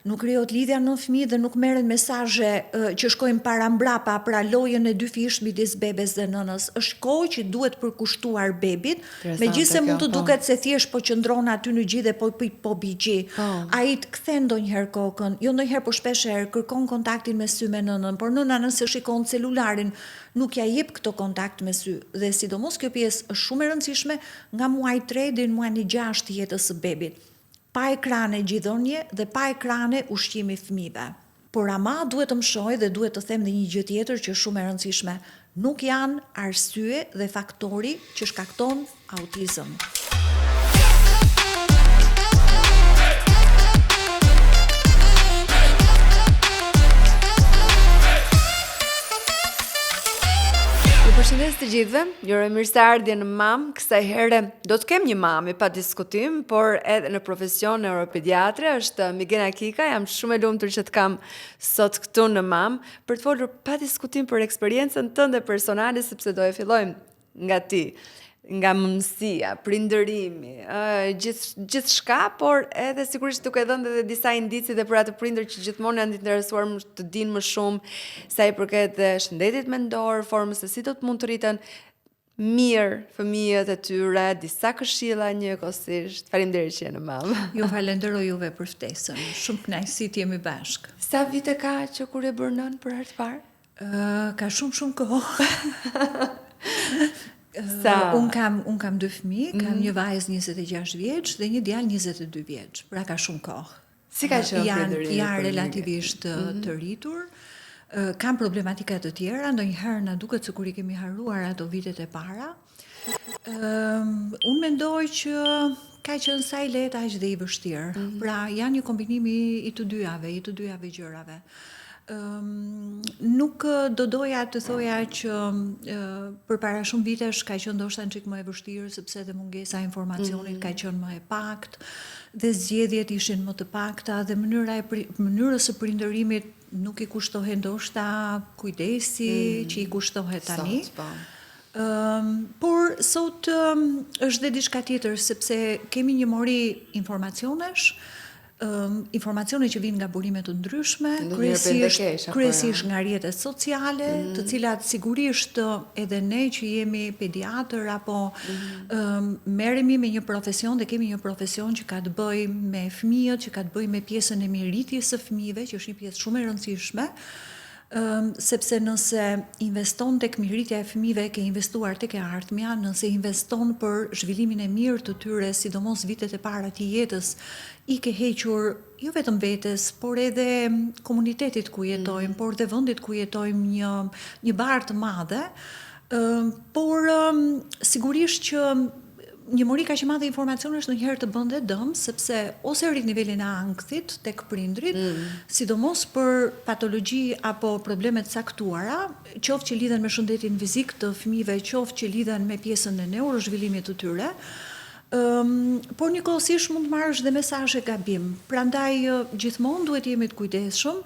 Nuk krijohet lidhja në fëmijë dhe nuk merren mesazhe që shkojnë para mbrapa, pra lojën e dy fish midis bebes dhe nënës. Është kohë që duhet përkushtuar bebit, megjithëse mund të duket se thjesht po qëndron aty në gjë dhe po bigji. Ai të kthen ndonjëherë kokën, jo ndonjëherë po shpeshherë kërkon kontaktin me sy me nënën, por nëna nëse shikon celularin nuk ja jep këto kontakt me sy. Dhe sidomos kjo pjesë është shumë e rëndësishme nga muaji 3 deri në muajin 6 të jetës së bebit. Pa ekrane gjithonje dhe pa ekrane ushqimi fëmijëve. Por ama duhet të mshoj dhe duhet të them dhe një gjë tjetër që është shumë e rëndësishme. Nuk janë arsye dhe faktori që shkakton autizëm. Përshëndes të gjithëve, jure mirëseardhje në mam, kësaj here do të kem një mami pa diskutim, por edhe në profesion neuropediatre, është Migena Kika, jam shumë e lumtur që të kam sot këtu në mam, për të folur pa diskutim për eksperiencën tënde personale, sepse do e fillojmë nga ti, nga mëmësia, prindërimi, gjithë shka, por edhe sigurisht duke dhënë edhe disa indici dhe për atë prindër që gjithmonë janë interesuar të dinë më shumë sa i përket dhe shëndetit mendor, formës se si do të mund të rriten mirë fëmijët e tyre, disa këshilla njëkohësisht. Faleminderit që jeni mamë. Ju falenderoj juve për ftesën. Shumë kënaqësi të jemi bashkë. Sa vite ka që kur e bërë nën për herë të parë? Ka shumë kohë. Un kam dy fëmijë, kam një vajzë 26 vjeç dhe një djalë 22 vjeç. Pra ka shumë kohë. Si ka qenë prindërimi? Janë relativisht të rritur. Kam problematika të tjera, ndonjëherë na duket sikur I kemi harruar ato vitet e para. Unë mendoj që ka qenë sa I lehtë aq dhe I vështirë. Pra janë një kombinim I të dyjave gjërave. Nuk do doja të thoja që për para shumë vitesh ka qenë ndoshta një çik më e vështirë sepse dhe mungesa e informacionit ka qenë më e pakët dhe zgjedhjet ishin më të pakta dhe mënyrës së prindërimit nuk I kushtohet ndoshta kujdesi që I kushtohet tani. Por sot është dhe diçka tjetër sepse kemi një mori informacionesh, informacione që vinë nga burime të ndryshme, kryesisht nga rrjetet sociale, të cilat sigurisht edhe ne që jemi pediatër apo merremi me një profesion dhe kemi një profesion që ka të bëjë me fëmijët, që ka të bëjë me pjesën e mirëritjes së fëmijëve, që është një pjesë shumë e rëndësishme. Sepse nëse investon tek mirëritja e fëmijëve, ke investuar tek e ardhmja, nëse investon për zhvillimin e mirë të tyre, sidomos vitet e para të jetës, I ke hequr jo vetëm vetes, por edhe komunitetit ku jetojmë, por dhe vendit ku jetojmë një barë të madhe, por sigurisht që një mori kaq e madhe informacionesh ndonjëherë të bënte dëm, sepse ose rrit nivelin e ankthit tek prindrit, sidomos për patologji apo probleme të caktuara, qoftë që lidhen me shëndetin fizik të fëmijëve, qoftë që lidhen me pjesën e neurozhvillimit të tyre. Por njëkohësisht mund të marrësh dhe mesazhe gabim. Prandaj gjithmonë duhet jemi të kujdesshëm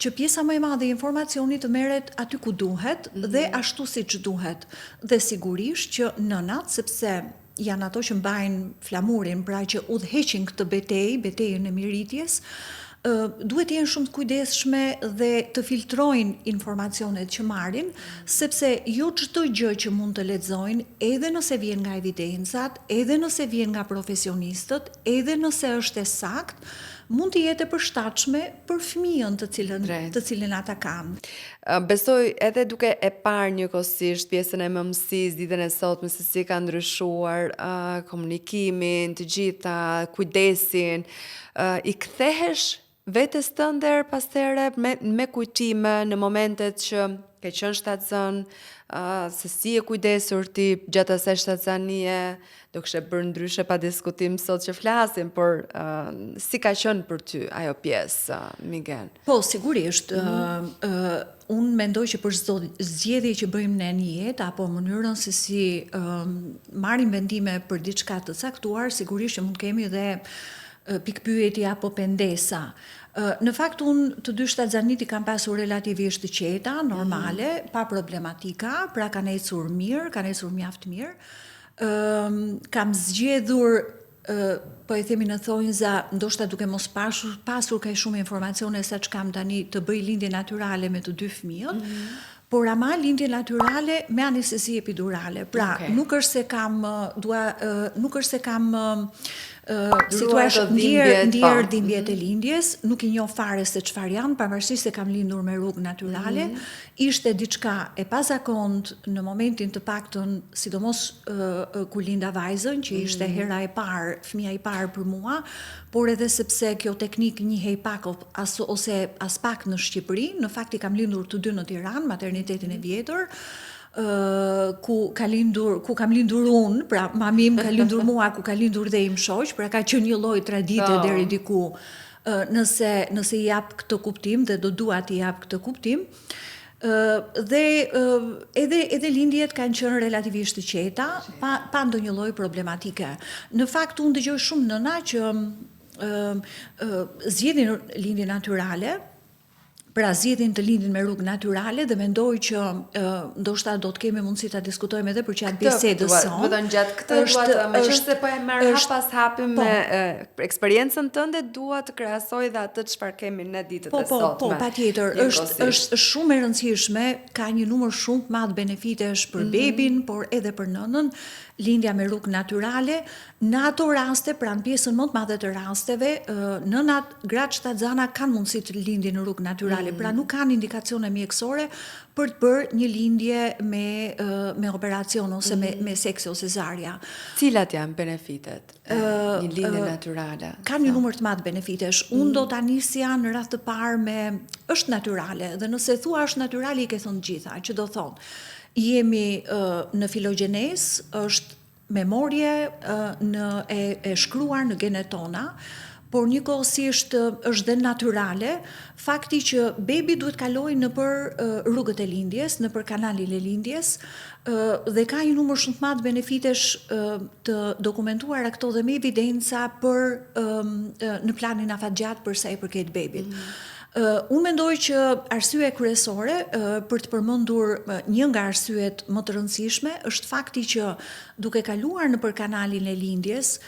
që pjesa më e madhe e informacionit të merret aty ku duhet dhe ashtu siç duhet. Dhe sigurisht që nënat, sepse janë ato që mbajnë flamurin, pra që udhëheqin këtë betejën e mirëritjes, duhet të jenë shumë të kujdesshme dhe të filtrojnë informacionet që marrin, sepse jo çdo gjë që mund të lexojnë, edhe nëse vjen nga evidencat, edhe nëse vjen nga profesionistët, edhe nëse është e saktë, mund të jetë e përshtatshme për fëmijën të cilën ata kanë. Besoj edhe duke e parë njëkohësisht pjesën e mëmësisë, ditën e sotme se si ka ndryshuar komunikimin, të gjitha, kujdesin, I kthehesh vetes tënde pastere me kujtime në momentet që ke qenë shtatzën, se si e kujdesur ti gjatë asaj shtatzanie, do kështë bërë ndryshe pa diskutim sot që flasim, por si ka qenë për ty ajo pjesë, Migen? Po, sigurisht, unë mendoj që për çdo zgjedhje që bëjmë ne në jetë, apo mënyrën se si marrim vendime për diçka të caktuar, sigurisht që mund kemi dhe pikpyetje apo pendesa. Në fakt unë të dy shtatzanit I kam pasur relativisht të qeta, normale, pa problematika, pra kanë ecur mirë, kanë ecur mjaft mirë. Kam zgjedhur po e themi në thonjza, ndoshta duke mos pasur kaq shumë informacione sa që kam tani të bëj lindje natyrale me të dy fëmijët, por ama lindje natyrale me anestezi epidurale. Pra, nuk është se kam nuk është se kam si thua ndjer dhimbjet e lindjes, nuk i njoh fare se çfarë janë, pavarësisht se kam lindur me rrugë natyrale, ishte diçka e pazakont në momentin të paktën, sidomos kur linda vajzën, që ishte hera e parë, fëmia i parë për mua, por edhe sepse kjo teknik njihej pak ose as pak në Shqipëri, në fakt i kam lindur të dy në Tiranë, maternitetin e vjetër, ku kam lindur unë, pra mami im ka lindur mua, ku ka lindur dhe im shoq, pra ka qenë një lloj tradite deri diku, nëse i jap këtë kuptim dhe do dua t'i jap këtë kuptim. Dhe edhe lindjet kanë qenë relativisht të qeta, pa ndonjë lloj problematike. Në fakt unë dëgjoj shumë nëna që zgjedhin lindje natyrale, pra zgjedhin të lindin me rrugë natyrale dhe mendoj që ndoshta do të kemi mundësi ta diskutojmë edhe për gjatë bisedës sonë. Vetëm gjatë këtë meqense po e merr hap pas hapi me eksperiencën tënde, dua të krahasoj dhe atë çfarë kemi në ditët e sotme. Po, patjetër, është shumë e rëndësishme, ka një numër shumë të madh benefitesh për bebin, por edhe për nënën, lindja me rrugë natyrale. Në ato raste, pra në pjesën më të madhe të rasteve, nënat, gratë shtatzana kanë mundësi të lindin në rrugë natyrale, pra nuk kanë indikacione mjekësore për të bërë një lindje me operacion ose me seksi ose cesarja. Cilat janë benefitet një lindje natyrale? Ka një numër të madh benefitesh. Unë do ta nisja në radhë të parë me është natyrale, dhe nëse thua është natyrale i ke thënë gjitha, që do thonë jemi në filogjenezë, është memorje e shkruar në genet tona, por njëkohësisht është dhe natyrale fakti që bebi duhet kalojë nëpër rrugët e lindjes, nëpër kanalin e lindjes, dhe ka një numër shumë të madh benefitesh të dokumentuara këto dhe me evidenca në planin afatgjat për sa i përket bebit. Unë mendoj që arsye kryesore për të përmendur një nga arsyet më të rëndësishme është fakti që duke kaluar nëpër kanalin e lindjes,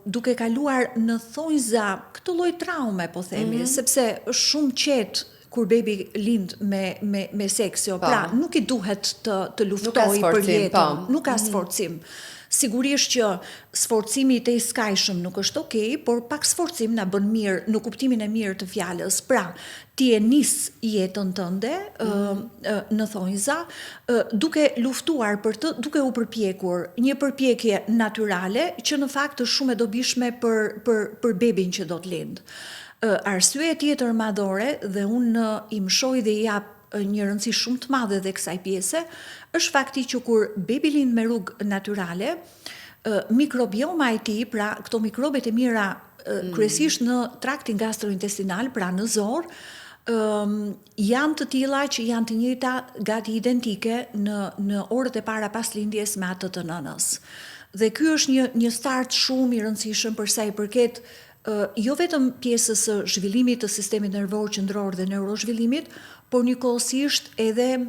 duke kaluar në thonjza këtë lloj traume, po themi, sepse është shumë qetë kur bebi lind me seksio, pra nuk i duhet të luftoj për jetën, nuk ka sforcim. Sigurisht që sforcimi i skajshëm nuk është okej, por pak sforcim na bën mirë në kuptimin e mirë të fjalës. Pra, ti e nis jetën tënde në thonjza, duke luftuar për të, duke u përpjekur, një përpjekje natyrale që në fakt është shumë e dobishme për bebin që do të lind. Arsye tjetër madhore, dhe unë i mshoj dhe i jap një rëndësi shumë të madhe dhe kësaj pjese, është fakti që kur bebi lind me rrugë natyrale, mikrobioma e tij, pra këto mikrobet e mira kryesisht në traktin gastrointestinal, pra në zor, janë të tilla që janë të njëjta, gati identike në orët e para pas lindjes me atë të nënës. Dhe ky është një start shumë i rëndësishëm për sa i përket jo vetëm pjesës së zhvillimit të sistemit nervor qendror dhe neurozhvillimit, por njëkohësisht edhe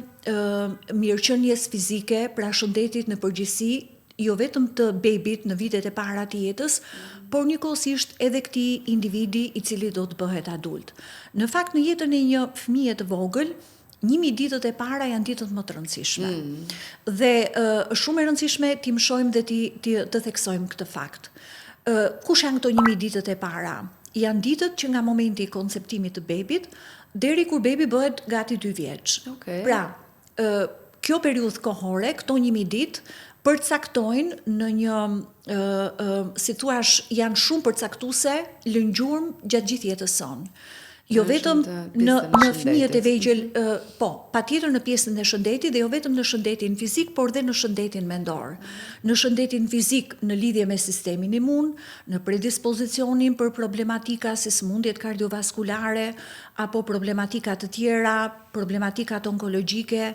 mirëqenies fizike, pra shëndetit në përgjithësi, jo vetëm të bebit në vitet e para të jetës, por njëkohësisht edhe këtij individi i cili do të bëhet adult. Në fakt, në jetën e një fëmije të vogël, 1000 ditët e para janë ditët më të rëndësishme. Dhe shumë e rëndësishme ti mshojmë dhe të theksojmë këtë fakt. Kush janë këto 1000 ditët e para? Janë ditët që nga momenti i konceptimit të bebit deri kur bebi bëhet gati 2 vjeç. Pra, kjo periudhë kohore, këto 1000 ditë, përcaktojnë në një, si thuash, janë shumë përcaktuese lëngjurm gjatë gjithë jetës sonë. Jo vetëm në fëmijët e vegjël, po, patjetër në pjesën e shëndetit dhe jo vetëm në shëndetin fizik, por dhe në shëndetin mendor. Në shëndetin fizik në lidhje me sistemin imun, në predispozicionin për problematika si sëmundjet kardiovaskulare apo problematika të tjera, problematikat onkologjike,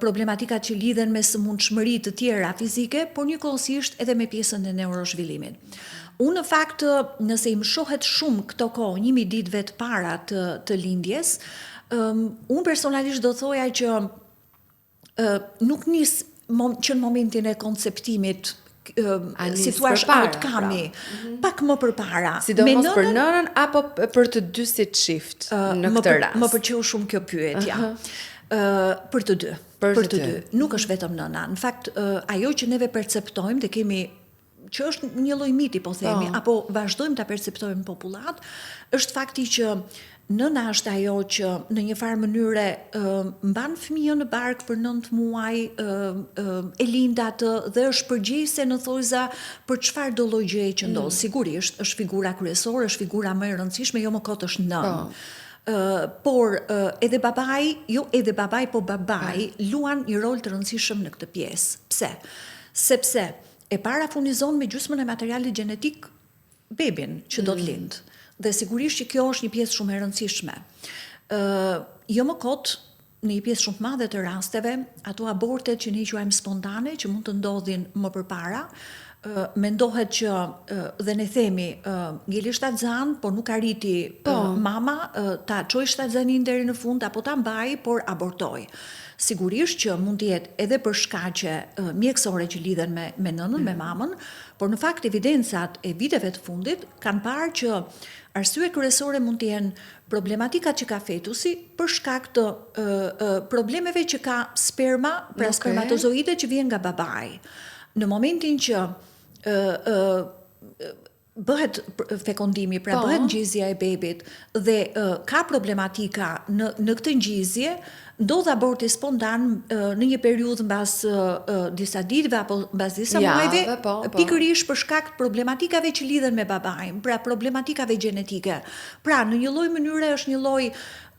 problematikat që lidhen me sëmundshmëri të tjera fizike, por njëkohësisht edhe me pjesën e neurozhvillimit. Unë në fakt, nëse i mshohet shumë këto kohë, 1000 ditëve të para të lindjes, unë personalisht do thoja që nuk nis që në momentin e konceptimit situash outcome-i, pak më përpara. Sidomos për nënën apo për të dy si çift në këtë rast? Më pëlqeu shumë kjo pyetje. Për të dy. Për të dy. Nuk është vetëm nëna. Në fakt, ajo që neve perceptojmë dhe kemi që është një lloj miti, po themi, apo vazhdojmë ta perceptojmë popullat, është fakti që nëna është ajo që në një farë mënyre mban fëmijën në bark për 9 muaj, e lind atë dhe është përgjegjëse në thojza për çfarë do lloj gjëje që ndodh. Sigurisht është figura kryesore, është figura më e rëndësishme, jo më kot është nën. Por edhe babai, po babai luan një rol të rëndësishëm në këtë pjesë. Pse? Sepse e para furnizon me gjysmën e materialit gjenetik bebin që do të lind. Dhe sigurisht që kjo është një pjesë shumë e rëndësishme. Jo më kot, në një pjesë shumë të madhe të rasteve, ato abortet që ne quajmë spontane, që mund të ndodhin më përpara, mendohet që dhe ne themi ngeli shtatzan, por nuk arriti mama ta çojë shtatzanin deri në fund apo ta mbaj, por abortoi. Sigurisht që mund të jetë edhe për shkaqe mjekësore që lidhen me nënën, me mamën, por në fakt evidencat e viteve të fundit kanë parë që arsye kryesore mund të jenë problematikat që ka fetusi për shkak të problemeve që ka sperma, pra spermatozoide që vjen nga babai. Në momentin që bëhet fekondimi, pra bëhet ngjizja e bebit dhe ka problematika në këtë ngjizje, ndodh aborti spontan në një periudhë mbas disa ditëve apo mbas disa muajve, pikërisht për shkak të problematikave që lidhen me babain, pra problematikave gjenetike. Pra në një lloj mënyre është një lloj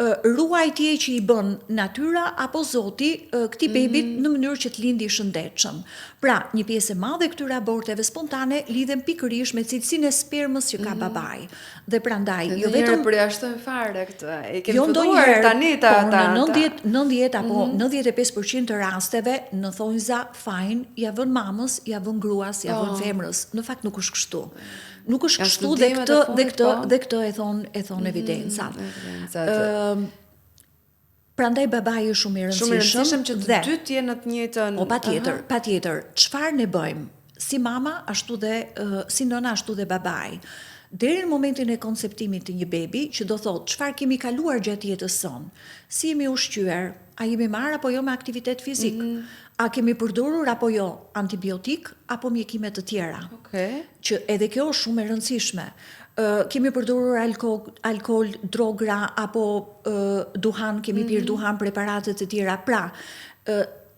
ruajtje që i bën natyra apo Zoti këtij bebit në mënyrë që të lindi i shëndetshëm. Pra, një pjesë e madhe këtyre aborteve spontane lidhen pikërisht me cilësinë e spermës që ka babai. Dhe prandaj, jo vetëm përjashtojmë fare këtë. E kemi filluar tani në 90 apo 95% të rasteve në thonjza fajin ja vën mamës, ja vën gruas, ja vën femrës. Në fakt nuk është kështu. Nuk është kështu dhe këtë e thon evidencat. Prandaj babai është shumë i rëndësishëm që të dy të jenë në të njëjtën. Po patjetër. Çfarë ne bëjmë? Si mama, ashtu dhe si nëna, ashtu dhe babai. Deri në momentin e konceptimit të një bebi, që do thotë çfarë kemi kaluar gjatë jetës sonë, si jemi ushqyer, a jemi marrë apo jo me aktivitet fizik, a kemi përdorur apo jo antibiotik apo mjekime të tjera. Që edhe kjo është shumë e rëndësishme. Kemi përdorur alkool, drogra apo duhan, kemi pirë duhan, preparate të tjera. Pra,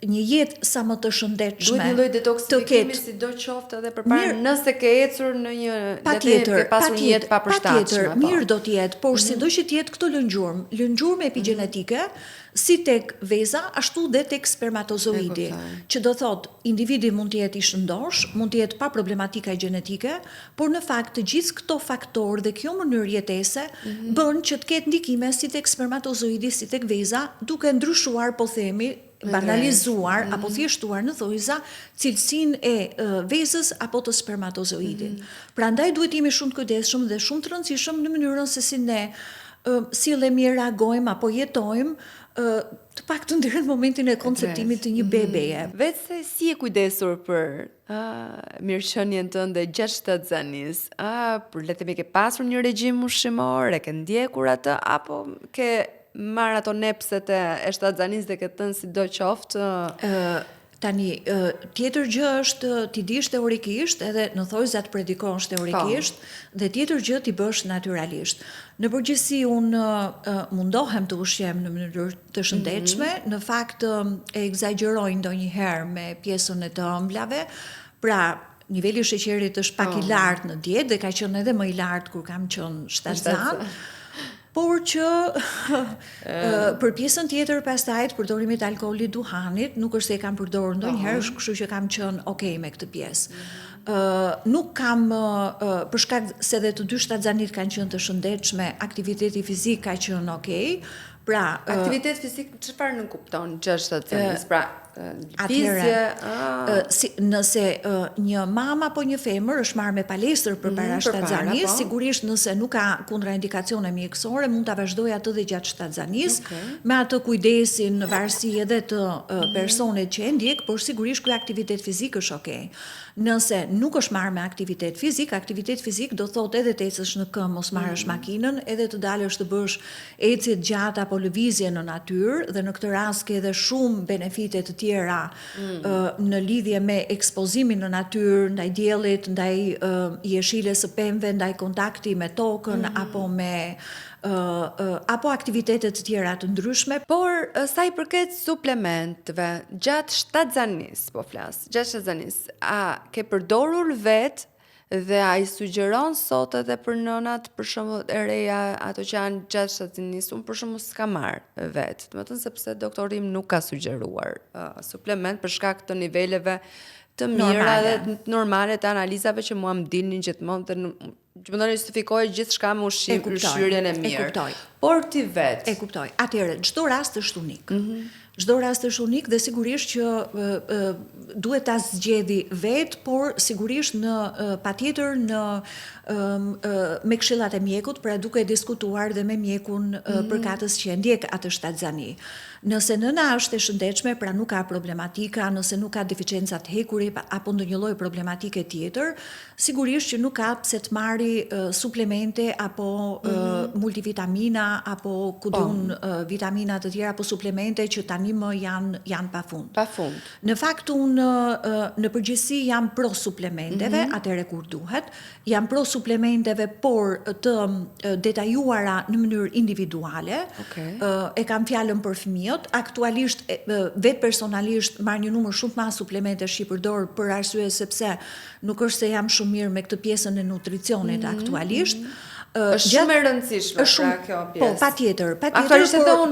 një jetë sa më të shëndetshme. Duhet një lloj detoksifikimi sidoqoftë edhe përpara nëse ke ecur në një ke pasur një jetë papërshtatshme. Mirë do të jetë, por sido që të jetë këto lëngjurmë epigjenetike, si tek veza, ashtu dhe tek spermatozoidi, që do thot individi mund të jetë i shëndosh, mund të jetë pa problematika gjenetike, por në fakt të gjithë këto faktorë dhe kjo mënyrë jetese bën që të ketë ndikime si tek spermatozoidi, si tek veza, duke ndryshuar, po themi, banalizuar apo thjeshtuar në thojza cilësinë e vezës apo të spermatozoidit. Prandaj duhet jemi shumë të kujdesshëm dhe shumë të rëndësishëm në mënyrën se si ne sillemi, reagojmë apo jetojmë të paktën deri në momentin e konceptimit të një bebeje. Vetë se si e kujdesur për mirëqenien tënde gjatë shtatzanis, për le të themi ke pasur një regjim ushqimor, e ke ndjekur atë apo ke marrë ato nepset e shtatzanis dhe ke thënë sidoqoftë? Tani, tjetër gjë është ti dish teorikisht, edhe në thojza të predikosh teorikisht, dhe tjetër gjë ti bësh natyralisht. Në përgjithësi unë mundohem të ushqem në mënyrë të shëndetshme, në fakt e egzagjeroj ndonjëherë me pjesën e të ëmblave, pra niveli i sheqerit është pak i lartë në dietë dhe ka qenë edhe më i lartë kur kam qenë shtatzan. Por që për pjesën tjetër pastaj të përdorimit të alkoolit, duhanit, nuk është se e kam përdorur ndonjëherë, kështu që kam qenë okay me këtë pjesë. Nuk kam për shkak se edhe të dy shtatzanit kanë qenë të shëndetshme, aktiviteti fizik ka qenë okay. Pra, aktivitet fizik çfarë nuk kupton gjatë shtatzanis? Pra, lëvizje. Nëse një mama apo një femër është marrë me palestër përpara shtatzanisë, sigurisht nëse nuk ka kontraindikacione mjekësore, mund ta vazhdojë atë dhe gjatë shtatzanisë, me atë kujdesin në varësi edhe të personit që e ndjek, por sigurisht ky aktivitet fizik është okay. Nëse nuk është marrë me aktivitet fizik do thotë edhe të ecësh në këmbë, mos marrësh makinën, edhe të dalësh të bësh ecje të gjata apo lëvizje në natyrë, dhe në këtë rast ke edhe shumë benefite të tjera në lidhje me ekspozimin në natyrë, ndaj diellit, ndaj jeshilës së pemëve, ndaj kontakti me tokën apo me apo aktivitetet të tjera të ndryshme. Por sa i përket suplementëve, gjatë shtatzanisë, po flas, gjatë shtatzanisë, a ke përdorur vetë dhe a i sugjeron sot edhe për nënat, për shembull e reja, ato që janë gjatë shtatzanisë, unë për shembull s'ka marrë vetë, do të thënë sepse doktori im nuk ka sugjeruar suplement për shkak të niveleve të mira dhe normale të analizave që mua më dilnin gjithmonë dhe që më justifikoj gjithçka me ushqyrjen e mirë. Por ti vetë. E kuptoj. Atëherë, çdo rast është unik. Çdo rast është unik dhe sigurisht që duhet ta zgjedhë vetë, por sigurisht patjetër me këshillat e mjekut, pra duke diskutuar dhe me mjekun përkatës që e ndjek atë shtatzani. Nëse nëna është e shëndetshme, pra nuk ka problematika, nëse nuk ka deficienca të hekuri apo ndonjë lloj problematike tjetër, sigurisht që nuk ka pse të marri suplemente apo multivitamina apo vitamina të tjera apo suplemente që tani më janë pafund. Pafund. Në fakt unë në përgjithësi jam pro suplementeve, atëherë kur duhet, jam pro suplementeve por të detajuara në mënyrë individuale. E kam fjalën për fëmijët. Aktualisht vetë personalisht marr një numër shumë të madh suplementesh që përdor për arsye sepse nuk është se jam shumë mirë me këtë pjesën e nutricionit aktualisht. Është shumë e rëndësishme pra kjo pjesë. Po, patjetër. Aktualisht edhe unë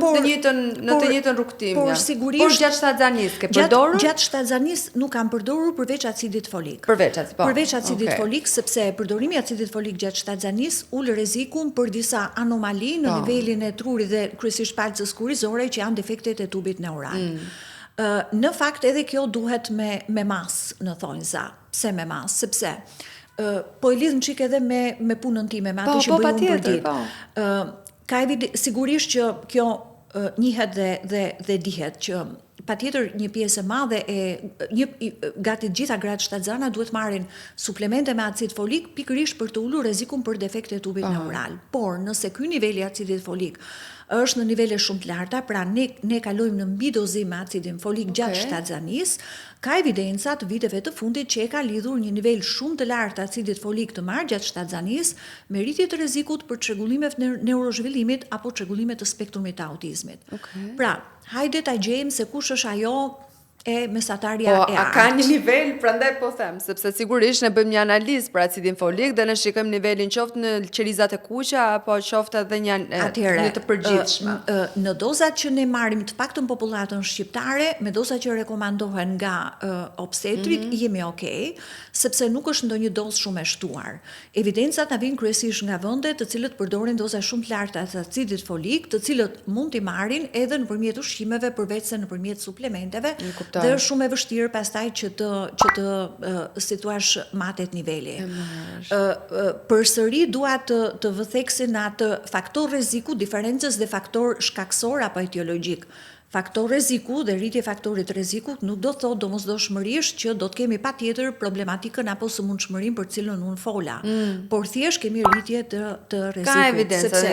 në të njëjtën rrugtim. Por sigurisht por gjatë shtatzanisë ke përdorur? Gjatë shtatzanisë nuk kam përdorur përveç acidit folik. Përveç acidit folik, sepse përdorimi i acidit folik gjatë shtatzanisë ul rrezikun për disa anomali në nivelin e trurit dhe kryesisht palcës kurizore që janë defektet e tubit neural. Në fakt edhe kjo duhet me mas në thonjza. Pse me mas? Sepse po e lidh çik edhe me punën time, me atë që bëj unë për ditë. Sigurisht që kjo njihet dhe dihet që patjetër një pjesë e madhe gati të gjitha gratë shtatzana duhet marrin suplemente me acid folik pikërisht për të ulur rrezikun për defekte të tubit neural. Por nëse ky niveli i acidit folik është në nivele shumë të larta, pra ne kalojmë në mbidozim me acidin folik gjatë shtatzanisë, ka evidenca të viteve të fundit që e ka lidhur një nivel shumë të lartë të acidit folik të marrë gjatë shtatzanisë me rritje të rrezikut për çrregullimet neurozhvillimit apo çrregullimet të spektrumit të autizmit. Pra, hajde ta gjejmë se kush është ajo e mesatarja e artë. A ka një nivel, prandaj po them, sepse sigurisht ne bëjmë një analizë për acidin folik dhe ne shikojmë nivelin qoftë në qelizat e kuqe apo qoftë edhe një të përgjithshme. Në dozat që ne marrim të paktën popullatën shqiptare, me dozat që rekomandohen nga obstetrit, jemi okay, sepse nuk është ndonjë dozë shumë e shtuar. Evidencat na vijnë kryesisht nga vende të cilët përdorin doza shumë të larta të acidit folik, të cilët mund t'i marrin edhe nëpërmjet ushqimeve përveç se nëpërmjet suplementeve. Dhe është shumë e vështirë pastaj që të situash matet niveli. Përsëri dua të vë theksin atë faktor rreziku, diferencës dhe faktor shkaksor apo etiologjik. Faktor rreziku dhe rritje faktorit rrezikut nuk do thotë domosdoshmërisht që do të kemi patjetër problematikën apo sëmundshmërinë për cilën unë fola. Por thjesht kemi rritje të rrezikut. Ka evidencë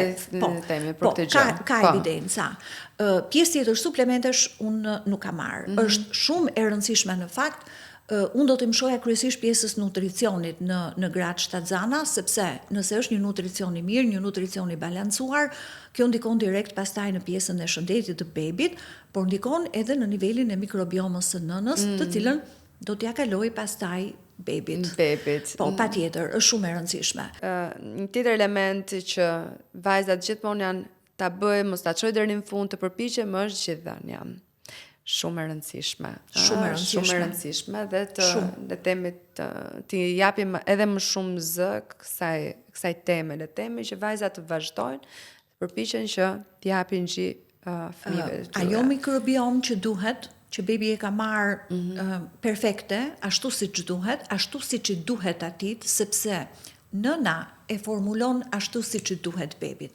themi për këtë gjë. Ka evidenca. Pjesë tjetër suplementesh unë nuk kam marrë. Është shumë e rëndësishme në fakt. Unë do të mësoja kryesisht pjesës nutricionit në gratë shtatzana, sepse nëse është një nutricion i mirë, një nutricion i balancuar, kjo ndikon direkt pastaj në pjesën e shëndetit të bebit, por ndikon edhe në nivelin e mikrobiomës së nënës, të cilën do t'ja kaloj pastaj bebit. Po, patjetër, është shumë e rëndësishme. Një tjetër element që vajzat gjithmonë janë ta bëjmë, mos ta çojë deri në fund të përpiqem është gjithdhënia. Shumë e rëndësishme. Shumë e rëndësishme dhe të themi të japim edhe më shumë zë kësaj teme, le themi që vajzat të vazhdojnë, përpiqen që të japin fëmijëve të tyre. Ajo mikrobiom që duhet që bebi e ka marrë perfekte, ashtu siç duhet, ashtu siç i duhet atit, sepse nëna e formulon ashtu siç i duhet bebit.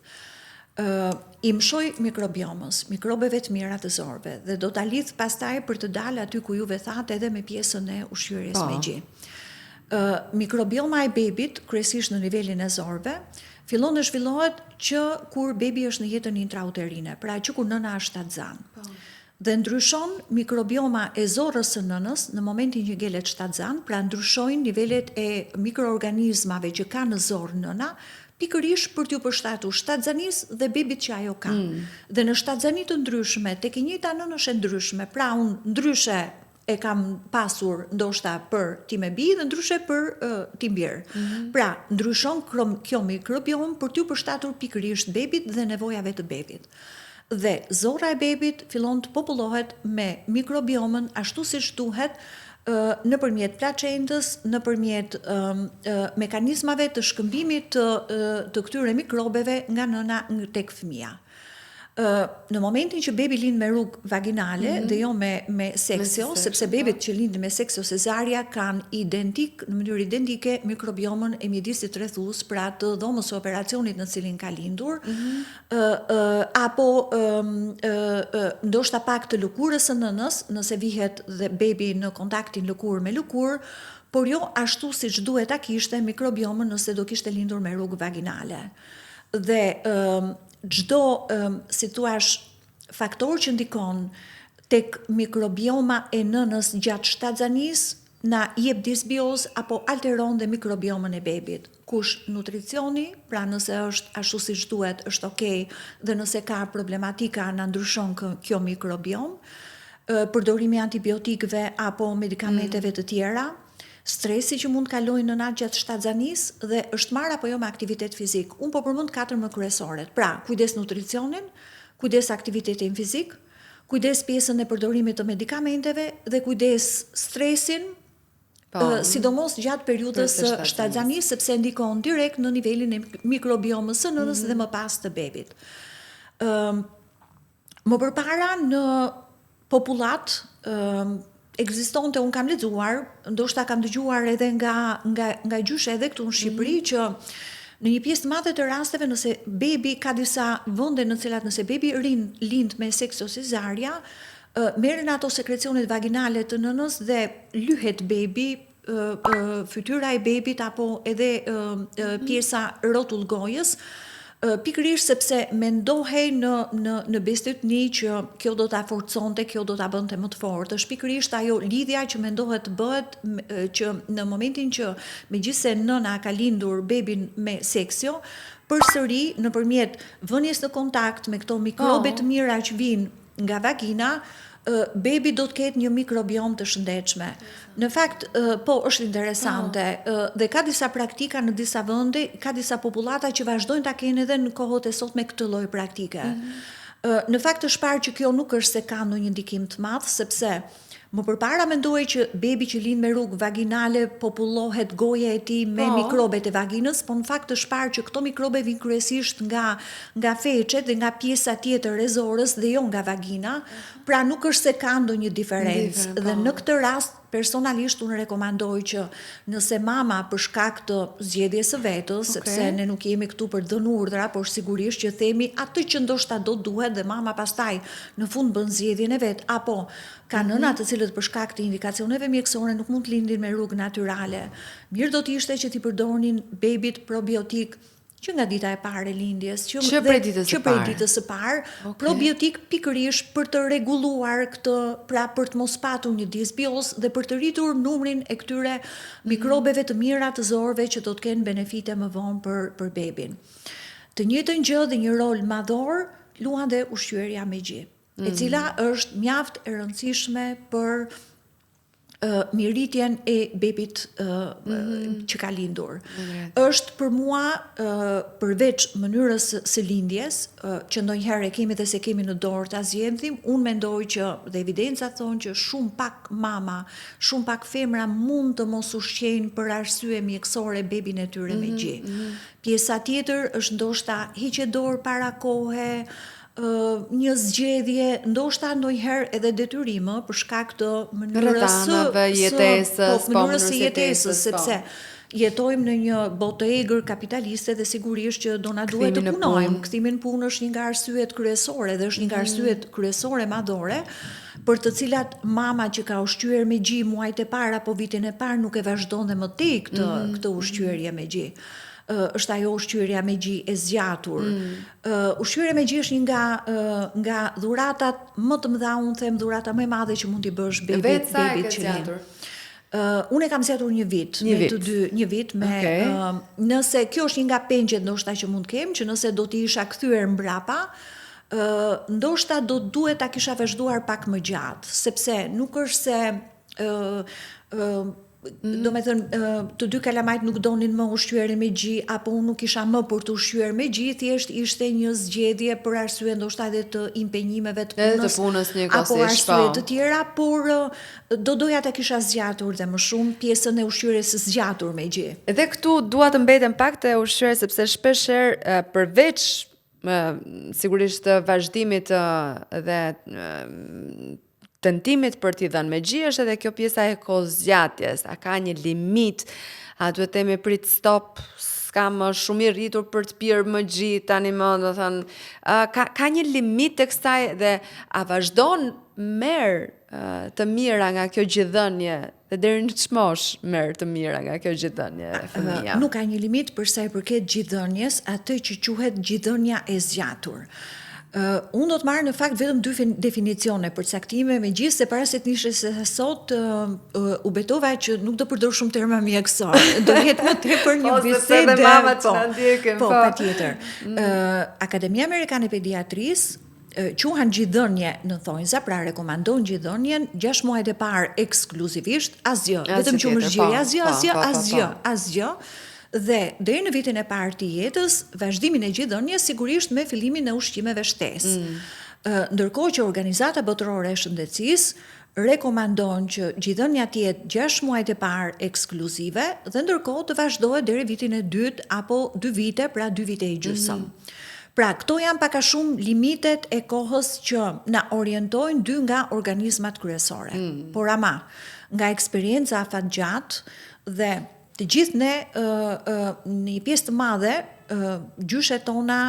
I mshoj mikrobiomës, mikrobeve të mira të zorëve dhe do ta lidh pastaj për të dalë aty ku juve thatë edhe me pjesën e ushqyerjes me gjin. Mikrobioma e bebit, kryesisht në nivelin e zorëve, fillon të zhvillohet që kur bebi është në jetën intrauterine, pra që kur nëna është shtatzan. Dhe ndryshon mikrobioma e zorrës së nënës në momentin që ngelet shtatzan, pra ndryshojnë nivelet e mikroorganizmave që ka në zorë nëna, pikërisht për t'ju përshtatur shtatzanisë dhe bebit që ajo ka. Dhe në shtatzani të ndryshme, tek e njëjta nënë është e ndryshme, pra unë ndryshe e kam pasur ndoshta për ti me bi dhe ndryshe për ti mbjerë. Pra, ndryshon kjo mikrobiom për t'ju përshtatur pikërisht bebit dhe nevojave të bebit. Dhe zorra e bebit fillon të popullohet me mikrobiomën ashtu siç duhet, nëpërmjet placentës, nëpërmjet mekanizmave të shkëmbimit të këtyre mikrobeve nga nëna tek fëmia. Në momentin që bebi lind me rrugë vaginale dhe jo me seksio, sepse bebit që lindin me seksio cesaria kanë në mënyrë identike mikrobiomën e mjedisit rrethues, pra të dhomës së operacionit në cilin ka lindur, apo ndoshta pak të lëkurës së nënës, nëse vihet dhe bebi në kontaktin lëkurë me lëkurë, por jo ashtu siç duhet ta kishte mikrobiomën nëse do kishte lindur me rrugë vaginale. Dhe çdo si thua faktor që ndikon tek mikrobioma e nënës gjatë shtatzanisë na jep disbiozë apo alteron dhe mikrobiomën e bebit. Kush nutricioni, pra nëse është ashtu siç duhet, është okay, dhe nëse ka problematika na ndryshon kjo mikrobiom, përdorimi antibiotikëve apo medikamenteve të tjera, stresi që mund kalojnë nëna gjatë shtatzanisë dhe është marrë apo jo me aktivitet fizik. Unë po përmend 4 më kryesoret. Pra, kujdes nutricionin, kujdes aktivitetin fizik, kujdes pjesën e përdorimit të medikamenteve dhe kujdes stresin, sidomos gjatë periudhës së shtatzanisë, sepse ndikon direkt në nivelin e mikrobiomës së nënës dhe më pas të bebit. Më përpara në popullat ekzistonte, unë kam lexuar, ndoshta kam dëgjuar edhe nga gjyshe edhe këtu në Shqipëri, që në një pjesë të madhe të rasteve nëse bebi ka disa vende në cilat nëse bebi lind me seksio cesaria, merren ato sekrecionet vaginale të nënës dhe lyhet bebi, fytyra e bebit apo edhe pjesa rrotull gojës, pikërisht sepse mendohej në bestytni që kjo do ta forconte, kjo do ta bënte më të fortë. Është pikërisht ajo lidhja që mendohet të bëhet që në momentin që megjithse nëna ka lindur bebin me seksio, përsëri nëpërmjet vënies në kontakt me këto mikrobe të mira që vijnë nga vagina, bebi do të ketë një mikrobiom të shëndetshme. Në fakt, po, është interesante, dhe ka disa praktika në disa vende, ka disa popullata që vazhdojnë ta kenë edhe në kohët e sotme këtë lloj praktike. Në fakt është parë që kjo nuk është se ka ndonjë ndikim të madh, sepse më përpara mendohej që bebi që lind me rrugë vaginale popullohet goja e tij me mikrobet e vaginës, po në fakt është parë që këto mikrobe vijnë kryesisht nga feqet dhe nga pjesa tjetër e zorrës dhe jo nga vagina, pra nuk është se ka ndonjë diferencë. Dhe në këtë rast personalisht unë rekomandoj që nëse mama për shkak të zgjedhjes së vetës, sepse ne nuk jemi këtu për dhënë urdhra, por sigurisht që themi atë që ndoshta do duhet dhe mama pastaj në fund bën zgjedhjen e vet, apo ka nëna të cilët për shkak të indikacioneve mjekësore nuk mund të lindin me rrugë natyrale. Mirë do të ishte që t'i përdornin bebit probiotik që nga dita e parë e lindjes, që prej ditës së parë, probiotik pikërisht për të rregulluar këtë, pra për të mos patur një disbiozë dhe për të rritur numrin e këtyre mikrobeve të mira të zorëve që do të kenë benefite më vonë për bebin. Të njëjtën gjë dhe një rol madhor luan dhe ushqyerja me gjë, e cila është mjaft e rëndësishme për mirëritjen e bebit që ka lindur. Është për mua, përveç mënyrës së lindjes, që ndonjëherë e kemi dhe se kemi në dorë ta zgjedhim, unë mendoj që dhe evidenca thonë që shumë pak mama, shumë pak femra mund të mos ushqejnë për arsye mjekësore bebin e tyre me gjë. Pjesa tjetër është ndoshta hiqje dorë para kohe, një zgjedhje, ndoshta ndonjëherë edhe detyrime për shkak të mënyrës së jetesës, sepse jetojmë në një botë të egër kapitaliste dhe sigurisht që do na duhet të punojmë. Kthimin punë është një nga arsyet kryesore dhe është një nga arsyet kryesore madhore për të cilat mama që ka ushqyer me gji muajt e parë apo vitin e parë nuk e vazhdonte më tej këtë ushqyerje me gji. Është ajo ushqyerja me gji e zgjatur. Ushqyerja me gji është një nga dhuratat më të mëdha, unë them dhurata më e madhe që mund t'i bësh bebit që vjen. Unë e kam zgjatur një vit me nëse kjo është një nga pengjet ndoshta që mund të kem, që nëse do t'i isha kthyer mbrapa, ndoshta do duhet ta kisha vazhduar pak më gjatë, sepse nuk është se do me thënë, të dy kalamajt nuk donin më ushqyerje me gji, apo unë nuk isha më për të ushqyer me gji, thjesht ishte një zgjedhje për arsye ndoshta edhe të impenjimeve të punës apo arsye të tjera, por do doja ta kisha zgjatur dhe më shumë pjesën e ushqyerjes së zgjatur me gji. Edhe këtu dua të mbetem pak te ushqyerja, sepse shpeshherë përveç sigurisht vazhdimit dhe tentimit për t'i dhënë me gji, është edhe kjo pjesa e kozgjatjes. A ka një limit? A duhet të themi prit stop, s'ka më shumë i rritur për të pirë më gji tani më, do thënë, ka një limit të kësaj dhe a vazhdon merr të mira nga kjo gjithdhënie dhe deri në çmosh merr të mira nga kjo gjithdhënie e fëmia? Nuk ka një limit për sa i përket gjithdhënies, atë që quhet gjithdhënia e zgjatur. Unë do të marrë në fakt vetëm 2 definicione për caktime, megjithëse para se të nishesh se sot u betova që nuk do përdor shumë terma mjekësor. Do jetë më tepër një bisedë. Po, patjetër. Akademia Amerikane e Pediatrisë quhen gjithdhënie në thonjza, pra rekomandon gjithdhënien 6 muajt e parë ekskluzivisht, asgjë, vetëm qumëshgjirje, asgjë. Dhe deri në vitin e parë të jetës, vazhdimin e gjithdhënies sigurisht me fillimin e ushqimeve shtesë. Ndërkohë që Organizata Botërore e Shëndetësisë rekomandon që gjithdhënia të jetë 6 muajt e parë ekskluzive dhe ndërkohë të vazhdohet deri vitin e dytë apo 2 vite, pra 2 vite e gjysmë. Pra, këto janë pak a shumë limitet e kohës që na orientojnë 2 nga organizmat kryesore. Por ama, nga eksperienca afatgjatë dhe të gjithë ne në një pjesë të madhe gjyshet tona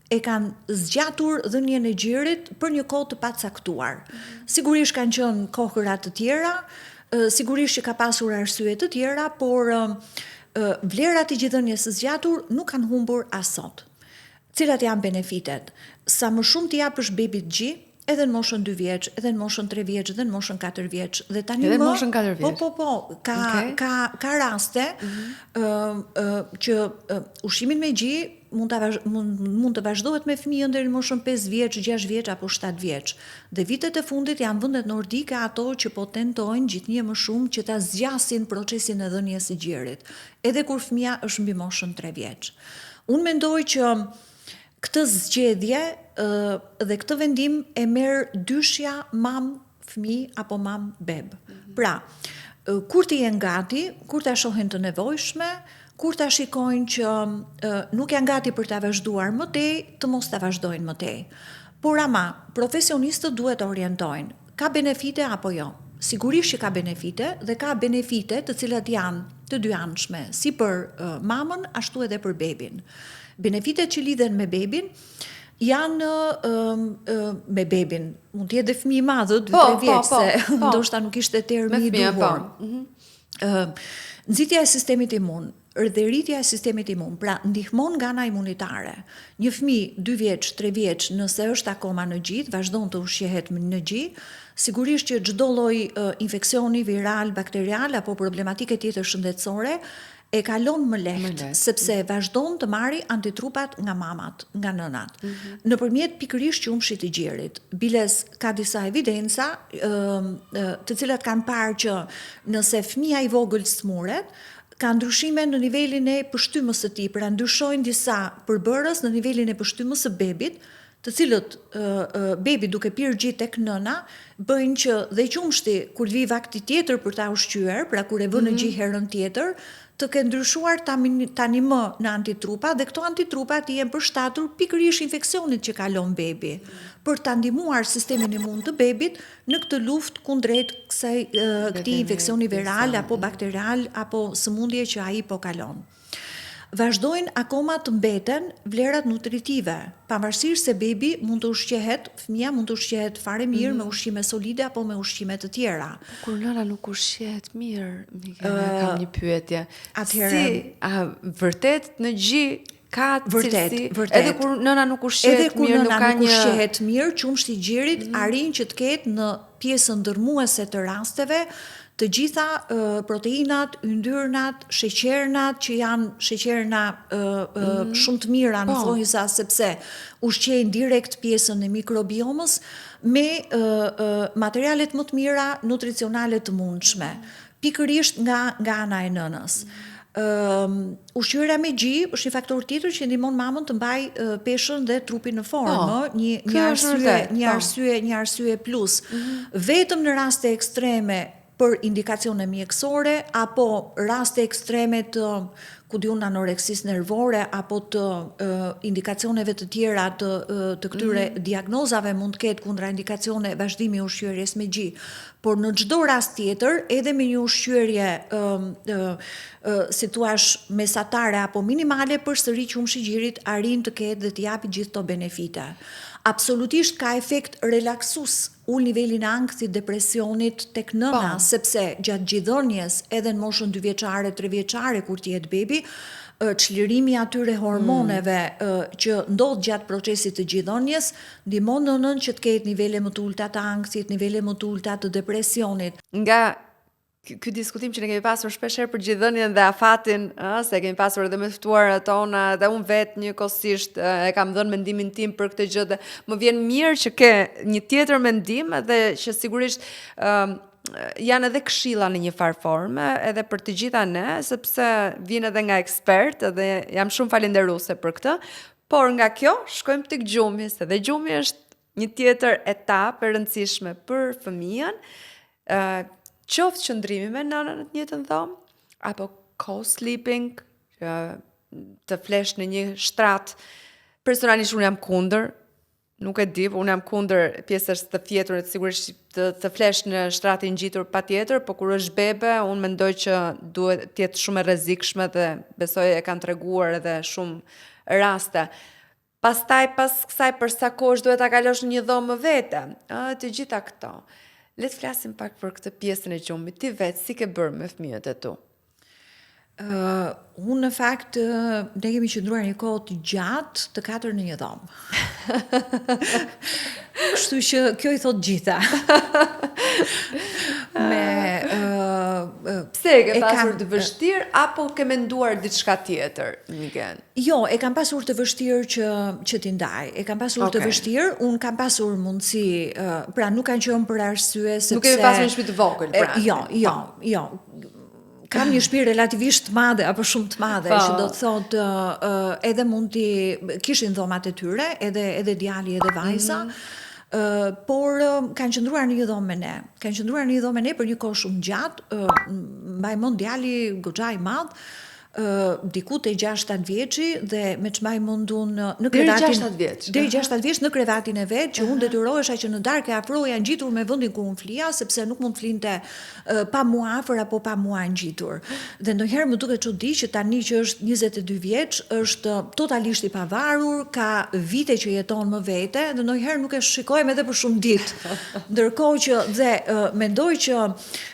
e kanë zgjatur dhënien e gjirit për një kohë të pacaktuar. Sigurisht kanë qenë kohëra të tjera, sigurisht që ka pasur arsye të tjera, por vlerat e gjithdhënies së zgjatur nuk kanë humbur as sot. Cilat janë benefitet? Sa më shumë t'i japësh bebit gji, edhe në moshën 2 vjeç, edhe në moshën 3 vjeç, edhe në moshën 4 vjeç. Dhe tani edhe në moshën 4 vjeç. Po, ka raste që ushqimin me gji mund të vazhdohet me fëmijën deri në moshën 5 vjeç, 6 vjeç apo 7 vjeç. Dhe vitet e fundit janë vendet nordike ato që po tentojnë gjithnjë më shumë që ta zgjasin procesin e dhënies së gjirit, edhe kur fëmia është mbi moshën 3 vjeç. Unë mendoj që këtë zgjedhje dhe këtë vendim e merr dyshja mam-fëmijë apo mam-beb. Pra, kur të jenë gati, kur ta shohin të nevojshme, kur ta shikojnë që nuk janë gati për ta vazhduar më tej, të mos ta vazhdojnë më tej. Por ama, profesionistët duhet të orientojnë, ka benefite apo jo? Sigurisht që ka benefite dhe ka benefite të cilat janë të dyanshme, si për mamën, ashtu edhe për bebin. Benefitet që lidhen me bebin janë me bebin, mund të jetë dhe fëmijë i madh, 2-3 vjeç, se ndoshta nuk ishte termi i duhur. Nxitja e sistemit imun, rritja e sistemit imun, pra ndihmon nga ana imunitare. Një fëmijë 2 vjeç, 3 vjeç, nëse është akoma në gjith, vazhdon të ushqehet në gjith, sigurisht që çdo lloj infeksioni viral, bakterial apo problematike tjetër shëndetësore e kalon më lehtë, sepse vazhdon të marri antitrupat nga mamat, nga nënat. Nëpërmjet pikërisht qumshit të gjirit. Biles ka disa evidenca të cilat kanë parë që nëse fëmia i vogël smuret, ka ndryshime në nivelin e pështymës së tij, pra ndryshojnë disa përbërës në nivelin e pështymës së bebit, të cilët bebi duke pirë gji tek nëna, bëjnë që dhe qumshti, kur vi vakti tjetër për ta ushqyer, pra kur e vë në gji herën tjetër, të ke ndryshuar tani më në antitrupa dhe këto antitrupa të jenë përshtatur pikërisht infeksionit që kalon bebi, për ta ndihmuar sistemin imun të bebit në këtë luftë kundrejt këtij infeksioni viral apo bakterial apo sëmundje që ai po kalon. Vazhdojnë akoma të mbeten vlerat nutritive, pavarësisht se bebi mund të ushqehet, fëmia mund të ushqehet fare mirë me ushqime solide apo me ushqime të tjera. Kur nëna nuk ushqehet mirë, kam një pyetje. Atëherë, vërtet në gjë ka vërtet. Edhe kur nëna nuk ushqehet mirë, nuk ka një ushqehet mirë, qumshti i gjirit arrin që të ketë në pjesën ndërmuese të rasteve të gjitha proteinat, yndyrnat, sheqernat që janë sheqerna shumë të mira në thonjza sepse ushqejnë direkt pjesën e mikrobiomës me materialet më të mira nutricionale të mundshme, pikërisht nga ana e nënës. Ushqyerja me gji është një faktor tjetër që ndihmon mamën të mbaj peshën dhe trupin në formë, një arsye plus. Vetëm në raste ekstreme për indikacione mjekësore apo raste ekstreme të anoreksis nervore apo të indikacioneve të tjera të këtyre diagnozave mund të ketë kontraindikacione vazhdimi i ushqyerjes me gji. Por në çdo rast tjetër, edhe me një ushqyerje si thua mesatare apo minimale, përsëri qumshi i gjirit arrin të ketë dhe të japi gjithë këto benefite. Absolutisht ka efekt relaksues ul nivelin e ankthit, depresionit tek nëna, sepse gjatë gjithëdhënies, edhe në moshën 2 vjeçare, 3 vjeçare kur të jetë bebi, çlirimi atyre hormoneve që ndodh gjatë procesit të gjithëdhënies ndihmon nënën që të ketë nivele më të ulta të ankthit, nivele më të ulta të depresionit. Nga ky diskutim që ne kemi pasur shpeshherë për gjithëdhënien dhe afatin, se kemi pasur edhe me ftuarat tona, dhe unë vetë njëkohësisht e kam dhënë mendimin tim për këtë gjë dhe më vjen mirë që ke një tjetër mendim dhe që sigurisht janë edhe këshilla në një farë forme edhe për të gjitha ne, sepse vjen edhe nga ekspert dhe jam shumë falënderuese për këtë. Por nga kjo shkojmë tek gjumi, se dhe gjumi është një tjetër etapë e rëndësishme për fëmijën. Qoftë qëndrimi me nënën në të njëjtën dhomë, apo co-sleeping, të flesh në një shtrat. Personalisht unë jam kundër, nuk e di, unë jam kundër pjesës të fjeturit, sigurisht të flesh në shtratin ngjitur patjetër, por kur është bebe, unë mendoj që duhet të jetë shumë e rrezikshme dhe besoj e kanë treguar edhe shumë raste. Pastaj pas kësaj për sa kohë duhet ta kalosh në një dhomë vete. Të gjitha këto. Le të flasim pak për këtë pjesën e gjumit. Ti vetë si ke bërë me fëmijët e tu? Unë në fakt ne kemi qëndruar një kohë të gjatë të 4 në një dhomë. Kështu që kjo i thot gjitha. Pse e ke pasur të vështirë apo ke menduar diçka tjetër, Migen? Jo, e kam pasur të vështirë që t'i ndaj. E kam pasur të vështirë, unë kam pasur mundësi, pra nuk kanë qenë për arsye sepse nuk kemi pasur një shtëpi të vogël, pra. Jo. Kam një shtëpi relativisht të madhe apo shumë të madhe, që do të thotë edhe mund t'i kishin dhomat e tyre, edhe djali edhe vajza. Por kanë qëndruar në një dhomë me ne. Kanë qëndruar në një dhomë me ne për një kohë shumë gjatë, mbaj mend djali goxha i madh, diku te 6-7 vjeçi dhe me çmaj mundun në krevatin deri 6-7 vjeç në krevatin e vet që unë detyrohesha që në darkë afroja ngjitur me vendin ku unë flia sepse nuk mund të flinte pa mua afër apo pa mua ngjitur. Dhe ndonjëherë më duket çudi që tani që është 22 vjeç, është totalisht i pavarur, ka vite që jeton më vete dhe ndonjëherë nuk e shikojmë edhe për shumë ditë. Ndërkohë që dhe mendoj që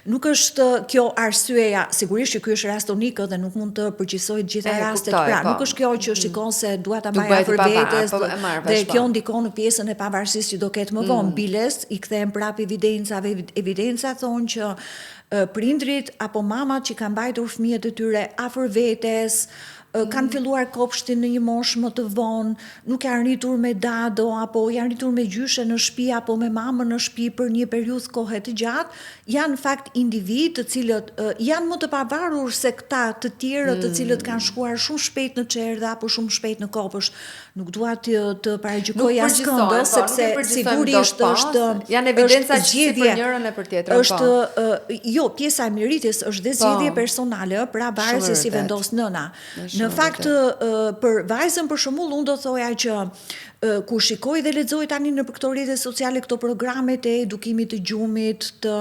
nuk është kjo arsyeja, sigurisht që ky është rast unik dhe nuk mund të përgjithësoj gjitha rastet, pra nuk është kjo që shikon se dua ta mbaj afër vetes dhe kjo ndikon në pjesën e pavarësisë që do ketë më vonë. Biles i kthejmë prap evidencave, evidenca thonë që prindrit apo mamat që kanë mbajtur fëmijët e tyre afër vetes, kanë filluar kopshtin në një moshë më të vonë, nuk janë rritur me dado apo janë rritur me gjyshe në shtëpi apo me mamën në shtëpi për një periudhë kohe të gjatë, janë në fakt individ të cilët janë më të pavarur se këta të tjerë të cilët kanë shkuar shumë shpejt në çerdhe apo shumë shpejt në kopësht. Nuk dua të paragjykoj askënd, sepse sigurisht është janë evidenca që si për njërin e për tjetrën. Është jo, pjesa e meritjes është dhe zgjedhje personale, pra varet se si vendos nëna. Në fakt për vajzën për shembull unë do thoja që kur shikoj dhe lexoj tani në këto rrjete sociale këto programet e edukimit të gjumit, të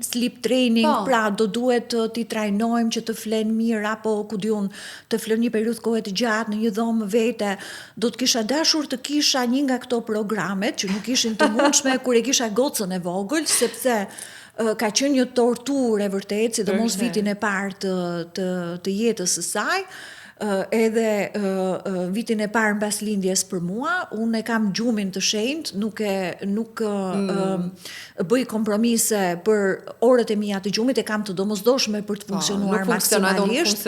sleep training, pra do duhet t'i trajnojmë që të flen mirë apo ku diun të flen një periudhë kohe të gjatë në një dhomë vete. Do të kisha dashur të kisha një nga këto programet që nuk ishin të mundshme kur e kisha gocën e vogël, sepse ka qenë një torturë e vërtet, sidomos vitin e parë të jetës së saj. Edhe vitin e parë mbas lindjes për mua, unë e kam gjumin të shenjtë, nuk bëj kompromise për orët e mia të gjumit, e kam të domosdoshme për të funksionuar maksimalisht.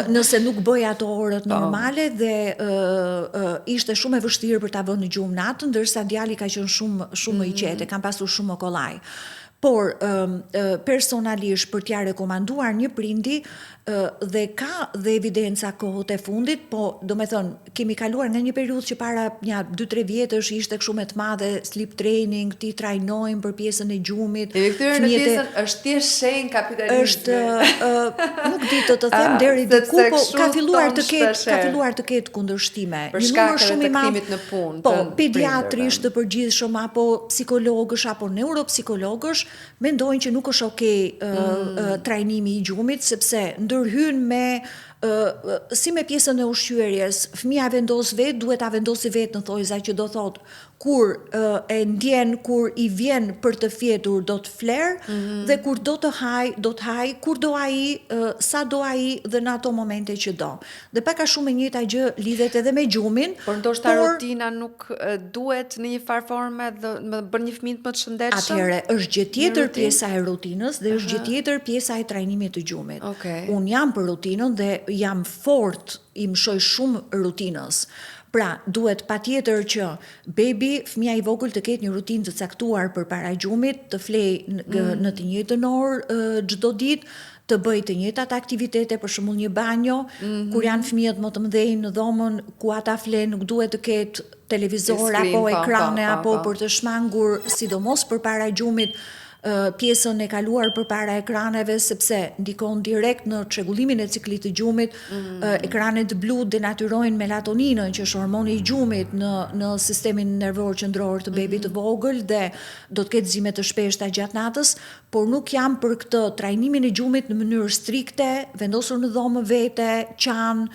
Nëse nuk bëj ato orët normale dhe ishte shumë e vështirë për ta vënë në gjumë natën, ndërsa djali ka qenë shumë i qetë, kam pasur shumë kollaj. Por personalisht për t'ja rekomanduar një prindi dhe ka dhe evidenca kohët e fundit, po do me thënë, kemi kaluar nga një periudhë që para një 2-3 vjetësh ishte kështu me të madhe sleep training, ti trajnojmë për pjesën e gjumit. E këtyre në pjesën është thjesht shenjë kapitalizmi. Nuk di të them deri diku, po ka filluar të ketë kundërshtime. Për shkak të kthimit në punë. Po, pediatrisht të përgjithshëm apo psikologësh apo neuropsikologësh mendojnë që nuk është okay trajnimi i gjumit, sepse ndërhyn me si me pjesën e ushqyerjes, fëmia vendos vetë, duhet ta vendosi vetë në thojza, që do thotë kur e ndjen, kur i vjen për të fjetur do të fler, dhe kur do të haj, kur do ai, sa do ai dhe në ato momente që do. Dhe pak a shumë e njëjta gjë lidhet edhe me gjumin. Por ndoshta rutina nuk duhet në një farë forme për një fëmijë më të shëndetshëm. Atëherë është gjë tjetër pjesa e rutinës dhe është gjë tjetër pjesa e trajnimit të gjumit. Unë jam për rutinën dhe jam fort, i mshoj shumë rutinës. Pra, duhet patjetër që fëmia i vogël të ketë një rutinë të caktuar përpara gjumit, të flej në të njëjtën orë çdo ditë, të bëj të njëjtat aktivitete, për shembull një banjo, kur janë fëmijët më të mëdhenj në dhomën ku ata flen, nuk duhet të ketë televizor apo ekrane apo për të shmangur, sidomos përpara gjumit, pjesën e kaluar përpara ekraneve, sepse ndikon direkt në çrregullimin e ciklit të gjumit. Ekranet blu denatyrojnë melatoninën, që është hormoni i gjumit në sistemin nervor qendror të bebit të vogël dhe do të ketë zime të shpeshta gjatë natës, por nuk jam për këtë trajnimin e gjumit në mënyrë strikte, vendosur në dhomë vete, qan,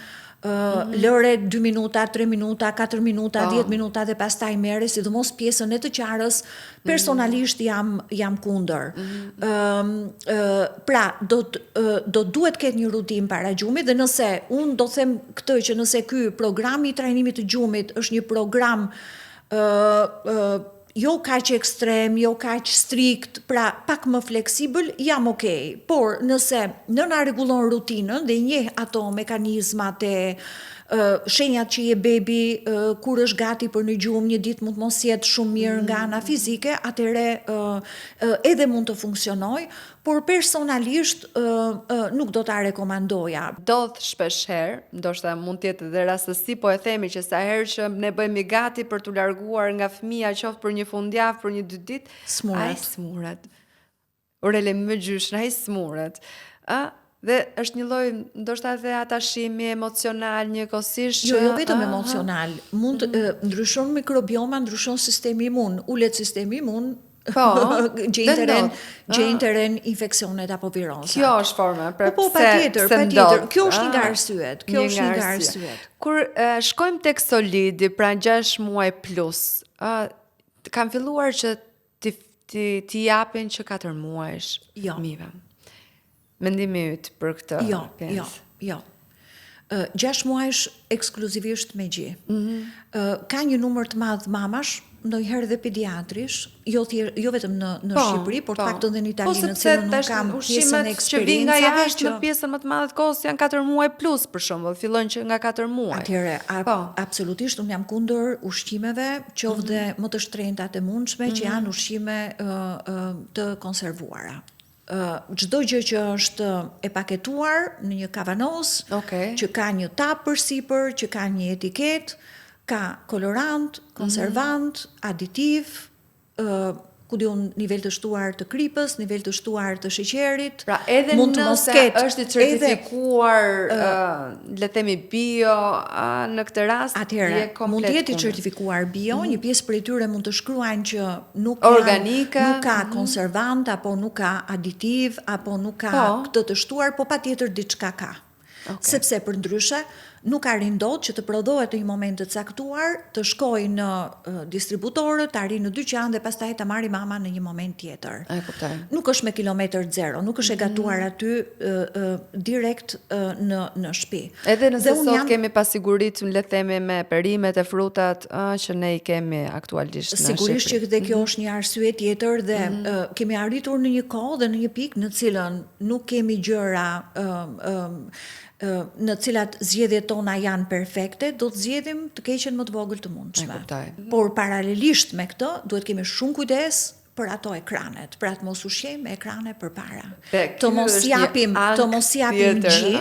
lëre 2 minuta, 3 minuta, 4 minuta, 10 minuta dhe pastaj merre, sidomos pjesën e të qarës, personalisht jam kundër. Pra, do duhet ketë një rutinë para gjumit, dhe nëse unë do them këtë, që nëse ky programi i trajnimit të gjumit është një program jo kaq ekstrem, jo kaq strikt, pra pak më fleksibël, jam okay. Por nëse nëna rregullon rutinën dhe njeh ato mekanizmat e shenjat që je bebi kur është gati për në gjumë, një ditë mund mos jetë shumë mirë nga ana fizike, atëre edhe mund të funksionoj, por personalisht nuk do ta rekomandoja. Ndodh shpesh herë, ndoshta mund të jetë edhe rastësi, po e themi që sa herë që ne bëhemi gati për t'u larguar nga fëmia, qoftë për një fundjavë, për një 2 ditë, ai smuret. Orele më gjysh, ai smuret. Dhe është një lloj ndoshta edhe atashimi emocional njëkohësisht që jo vetëm emocional, mund ndryshon mikrobioma, ndryshon sistemi imun, ulet sistemi imun, gjejnë infeksionet apo virozat. Kjo është forma, patjetër. Kjo është një nga arsyet. Kur shkojmë tek solidi, pra 6 muaj plus, kanë filluar që ti japin që 4 muajsh fëmijëve. Mendimi yt për këtë pjesë? Jo. 6 muajsh ekskluzivisht me gji. Ka një numër të madh mamash, ndonjëherë dhe pediatrish, jo vetëm në Shqipëri, por të paktën dhe në Itali, në cilën nuk kam pjesën e që vinë nga eksperiencave jashtë në pjesën më të madhe të kohës janë 4 muaj plus për shembull, fillojnë që nga 4 muaj. Atëherë, absolutisht unë jam kundër ushqimeve, qoftë më të shtrenjta të mundshme që janë ushqime të konservuara. Çdo gjë që është e paketuar në një kavanoz, që ka një tap përsipër, që ka një etiketë, ka kolorant, konservant, aditiv, ku diun nivel të shtuar të kripës, nivel të shtuar të sheqerit. Pra edhe nëse është i certifikuar, le të themi bio, në këtë rast atëherë mund të jetë i certifikuar bio, një pjesë prej tyre mund të shkruajnë që nuk ka konservant, apo nuk ka aditiv, apo nuk ka këtë të shtuar, po patjetër diçka ka. Sepse për ndryshe nuk arrin dot që të prodhohet në një moment të caktuar, të shkojë në distributorët, të arrijë në dyqan dhe pastaj ta marrë mama në një moment tjetër. E kuptoj. Nuk është me kilometër zero, nuk është e gatuar aty direkt në shtëpi. Edhe nëse sot kemi pasiguritë, le të themi me perimet e frutat që ne i kemi aktualisht në Shqipëri. Sigurisht që dhe kjo është një arsye tjetër dhe kemi arritur në një kohë dhe në një pikë në cilën nuk kemi gjëra në cilat zgjedhjet tona janë perfekte, do të zgjedhim të keqen më të vogël të mundshme. Por paralelisht me këtë, duhet kemi shumë kujdes për ato ekranet, për atë mos ushqejmë me ekrane përpara. Të mos japim gji,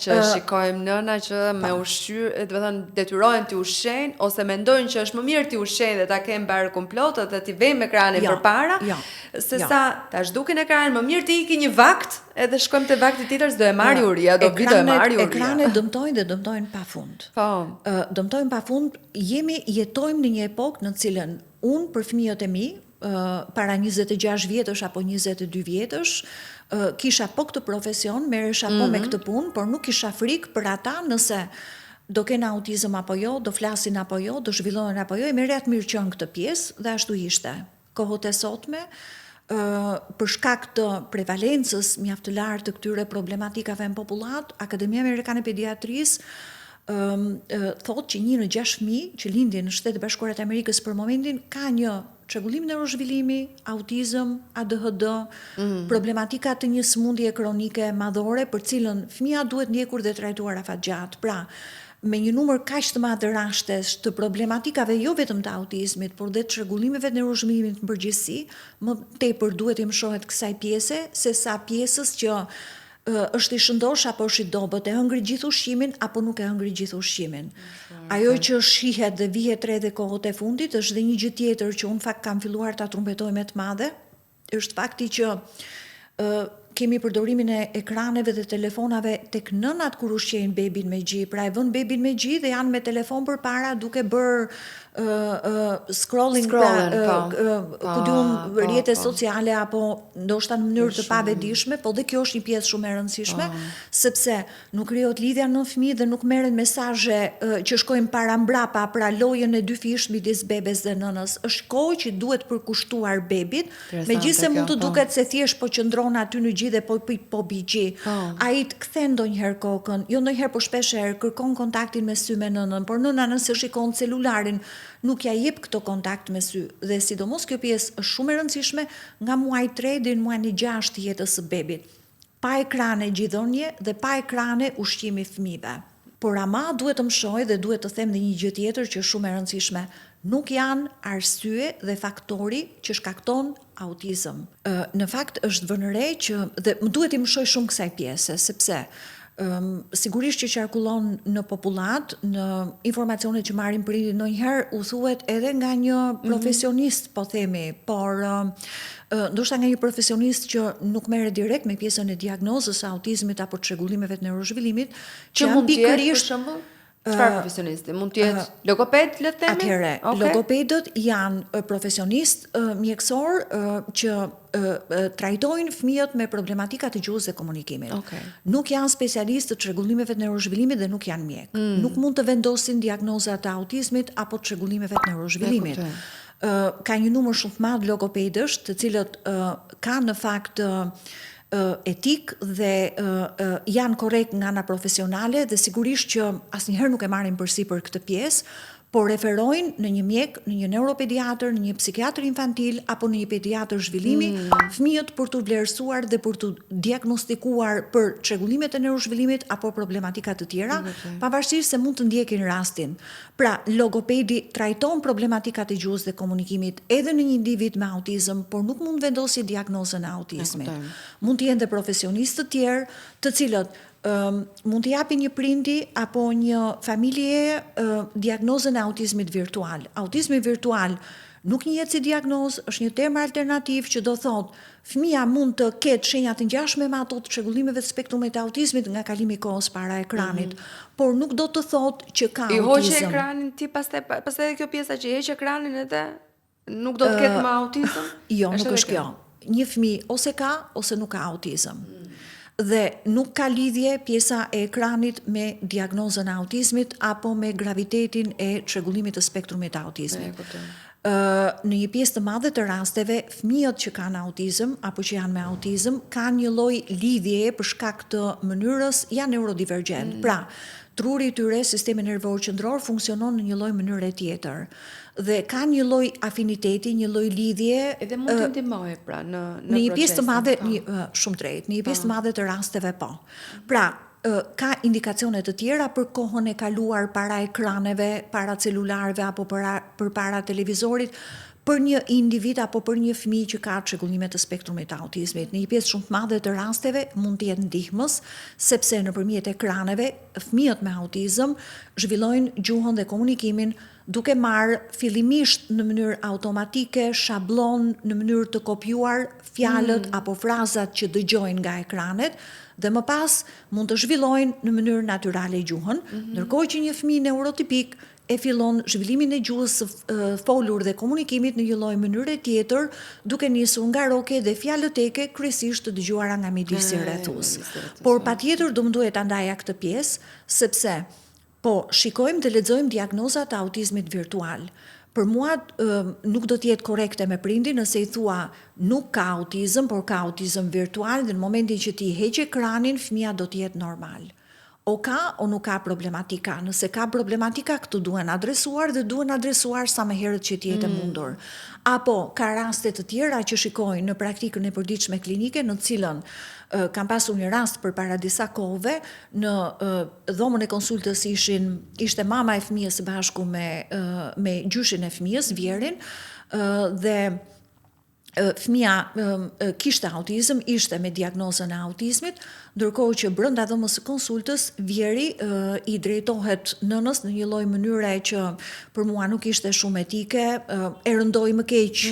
që shikojmë nëna që me ushqyer, do të thënë detyrohen të ushqejnë ose mendojnë që është më mirë të ushqejnë dhe ta kenë mbar komplotat dhe t'i vëmë ekranin përpara. Sesa ta zhdukin ekranin, më mirë të iki një vakt, edhe shkojmë te vakti tjetër, s'do e marrë uria, do vi do e marrë uria. Ekranet dëmtojnë dhe dëmtojnë pafund. Dëmtojnë pafund, jetojmë në një epokë në cilën unë për fëmijët e mi, para 26 vjetësh apo 22 vjetësh, kisha po këtë profesion, merresha po me këtë punë, por nuk kisha frikë për ata nëse do kenë autizëm apo jo, do flasin apo jo, do zhvillohen apo jo, e merrja të mirë qenë këtë pjesë dhe ashtu ishte. Kohët e sotme, për shkak të prevalencës mjaft të lartë të këtyre problematikave në popullat, Akademia Amerikane e Pediatrisë thotë që 1 në 6 fëmijë që lindin në Shtetet e Bashkuara të Amerikës për momentin ka një çrregullim neurozhvillimi, autizëm, ADHD, problematika të një sëmundje kronike madhore për cilën fëmia duhet ndjekur dhe trajtuar afatgjatë. Pra, me një numër kaq të madh të rashtes të problematikave jo vetëm të autizmit, por dhe të çrregullimeve të neurozhvillimit në përgjithësi, më tepër duhet i mshohet kësaj pjese sesa pjesës që është i shëndosh apo është i dobët, e hëngri gjithë ushqimin apo nuk e hëngri gjithë ushqimin. Ajo që shihet dhe vihet re dhe kohët e fundit është dhe një gjë tjetër që unë fakt kam filluar ta trumbetoj me të madhe, është fakti që kemi përdorimin e ekraneve dhe telefonave tek nënat kur ushqejnë bebin me gji, pra e vën bebin me gji dhe janë me telefon përpara duke bërë scrolling ku diun rrjete sociale apo ndoshta në mënyrë të pavedishme, po dhe kjo është një pjesë shumë e rëndësishme, sepse nuk krijohet lidhja në fëmijë dhe nuk merren mesazhe që shkojnë para mbrapa, pra lojën e dy fish midis bebes dhe nënës. Është kohë që duhet përkushtuar bebit, megjithëse mund të duket se thjesht po qëndron aty në gji dhe po bi gji. Ai të kthen ndonjëherë kokën, jo ndonjëherë, po shpeshherë kërkon kontaktin me sy me nënën, por nëna nëse shikon celularin nuk ja jep këto kontakt me sy, dhe sidomos kjo pjesë është shumë e rëndësishme nga muaji 3 deri në muajin e 6 të jetës së bebit. Pa ekrane gjithdhënie dhe pa ekrane ushqimi fëmijëve. Por ama duhet të mshoj dhe duhet të them dhe një gjë tjetër që është shumë e rëndësishme. Nuk janë arsye dhe faktori që shkakton autizëm. Në fakt është vënë re që dhe më duhet i mshoj shumë kësaj pjese, sepse sigurisht që qarkullon në popullat, në informacionet që marrin prindit ndonjëherë u thuhet edhe nga një profesionist, po themi, por ndoshta nga një profesionist që nuk merret direkt me pjesën e diagnozës së autizmit apo të çrregullimeve të neurozhvillimit, që mund të jetë për shembull çfarë profesionisti? Mund të jetë logoped, le të themi? Atëherë, logopedët janë profesionist mjekësor që trajtojnë fëmijët me problematika të gjuhës dhe komunikimit. Nuk janë specialistë të çrregullimeve të neurozhvillimit dhe nuk janë mjek. Nuk mund të vendosin diagnoza të autizmit apo të çrregullimeve të neurozhvillimit. Ka një numër shumë të madh logopedësh, të cilët kanë në fakt etik dhe janë korrekt nga ana profesionale dhe sigurisht që asnjëherë nuk e marrin përsipër këtë pjesë, por referojnë në një mjek, në një neuropediatër, në një psikiatër infantil apo në një pediatër zhvillimi fëmijët për të vlerësuar dhe për të diagnostikuar për çrregullimet e neurozhvillimit apo problematika të tjera, pavarësisht se mund të ndjekin rastin. Pra, logopedi trajton problematikat e gjuhës dhe komunikimit edhe në një individ me autizëm, por nuk mund vendosë diagnozën e autizmit. Mund të jenë dhe profesionistë të tjerë, të cilët mund të japi një prindi apo një familje diagnozën e autizmit virtual. Autizmi virtual nuk njihet si diagnozë, është një term alternativ që do thotë fëmia mund të ketë shenja të ngjashme me ato të çrregullimeve të spektrumit të autizmit nga kalimi i kohës para ekranit, por nuk do të thotë që ka autizëm. I hoqë ekranin ti pastaj kjo pjesa që heq ekranin edhe nuk do të ketë më autizëm? Jo, nuk është kjo. Një fëmijë ose ka ose nuk ka autizëm. Dhe nuk ka lidhje pjesa e ekranit me diagnozën e autizmit apo me gravitetin e çrregullimit të spektrumit të autizmit. Në një pjesë të madhe të rasteve, fëmijët që kanë autizëm apo që janë me autizëm kanë një lloj lidhjeje për shkak të mënyrës janë neurodivergjent. Pra, truri i tyre, sistemi nervor qendror funksionon në një lloj mënyre tjetër. Dhe ka një lloj afiniteti, një lloj lidhje. Edhe mund të ndihmojë pra në një pjesë të madhe, shumë drejt, në një pjesë të madhe të rasteve po. Pra, ka indikacione të tjera për kohën e kaluar para ekraneve, para celularëve apo përpara televizorit, për një individ apo për një fëmijë që ka çrregullime të spektrumit të autizmit. Në një pjesë shumë të madhe të rasteve mund të jetë ndihmës, sepse nëpërmjet ekraneve fëmijët me autizëm zhvillojnë gjuhën dhe komunikimin duke marrë fillimisht në mënyrë automatike, shablon, në mënyrë të kopjuar fjalët apo frazat që dëgjojnë nga ekranet, dhe më pas mund të zhvillojnë në mënyrë natyrale gjuhën, ndërkohë që një fëmijë neurotipik e fillon zhvillimin e gjuhës së folur dhe komunikimit në një lloj mënyre tjetër, duke nisur nga roke dhe fjalëteke kryesisht të dëgjuara nga midisi rrethues. Por patjetër do më duhet ta ndaja këtë pjesë, sepse po shikojmë dhe lexojmë diagnozat e autizmit virtual. Për mua nuk do të jetë korrekte me prindin nëse i thua nuk ka autizëm, por ka autizëm virtual dhe në momentin që ti heq ekranin, fëmia do të jetë normal. O ka o nuk ka problematika. Nëse ka problematika, këtu duhen adresuar dhe duhen adresuar sa më herët që të jetë mundur. Apo ka raste të tjera që shikojnë në praktikën e përditshme klinike, në cilën kam pasur një rast përpara disa kohëve, në dhomën e konsultës ishte mama e fëmijës së bashku me gjyshin e fëmijës, vjerin, dhe fëmia kishte autizëm, ishte me diagnozën e autizmit, ndërkohë që brenda dhomës së konsultës vjeri i drejtohet nënës në një lloj mënyre që për mua nuk ishte shumë etike, e rëndoi më keq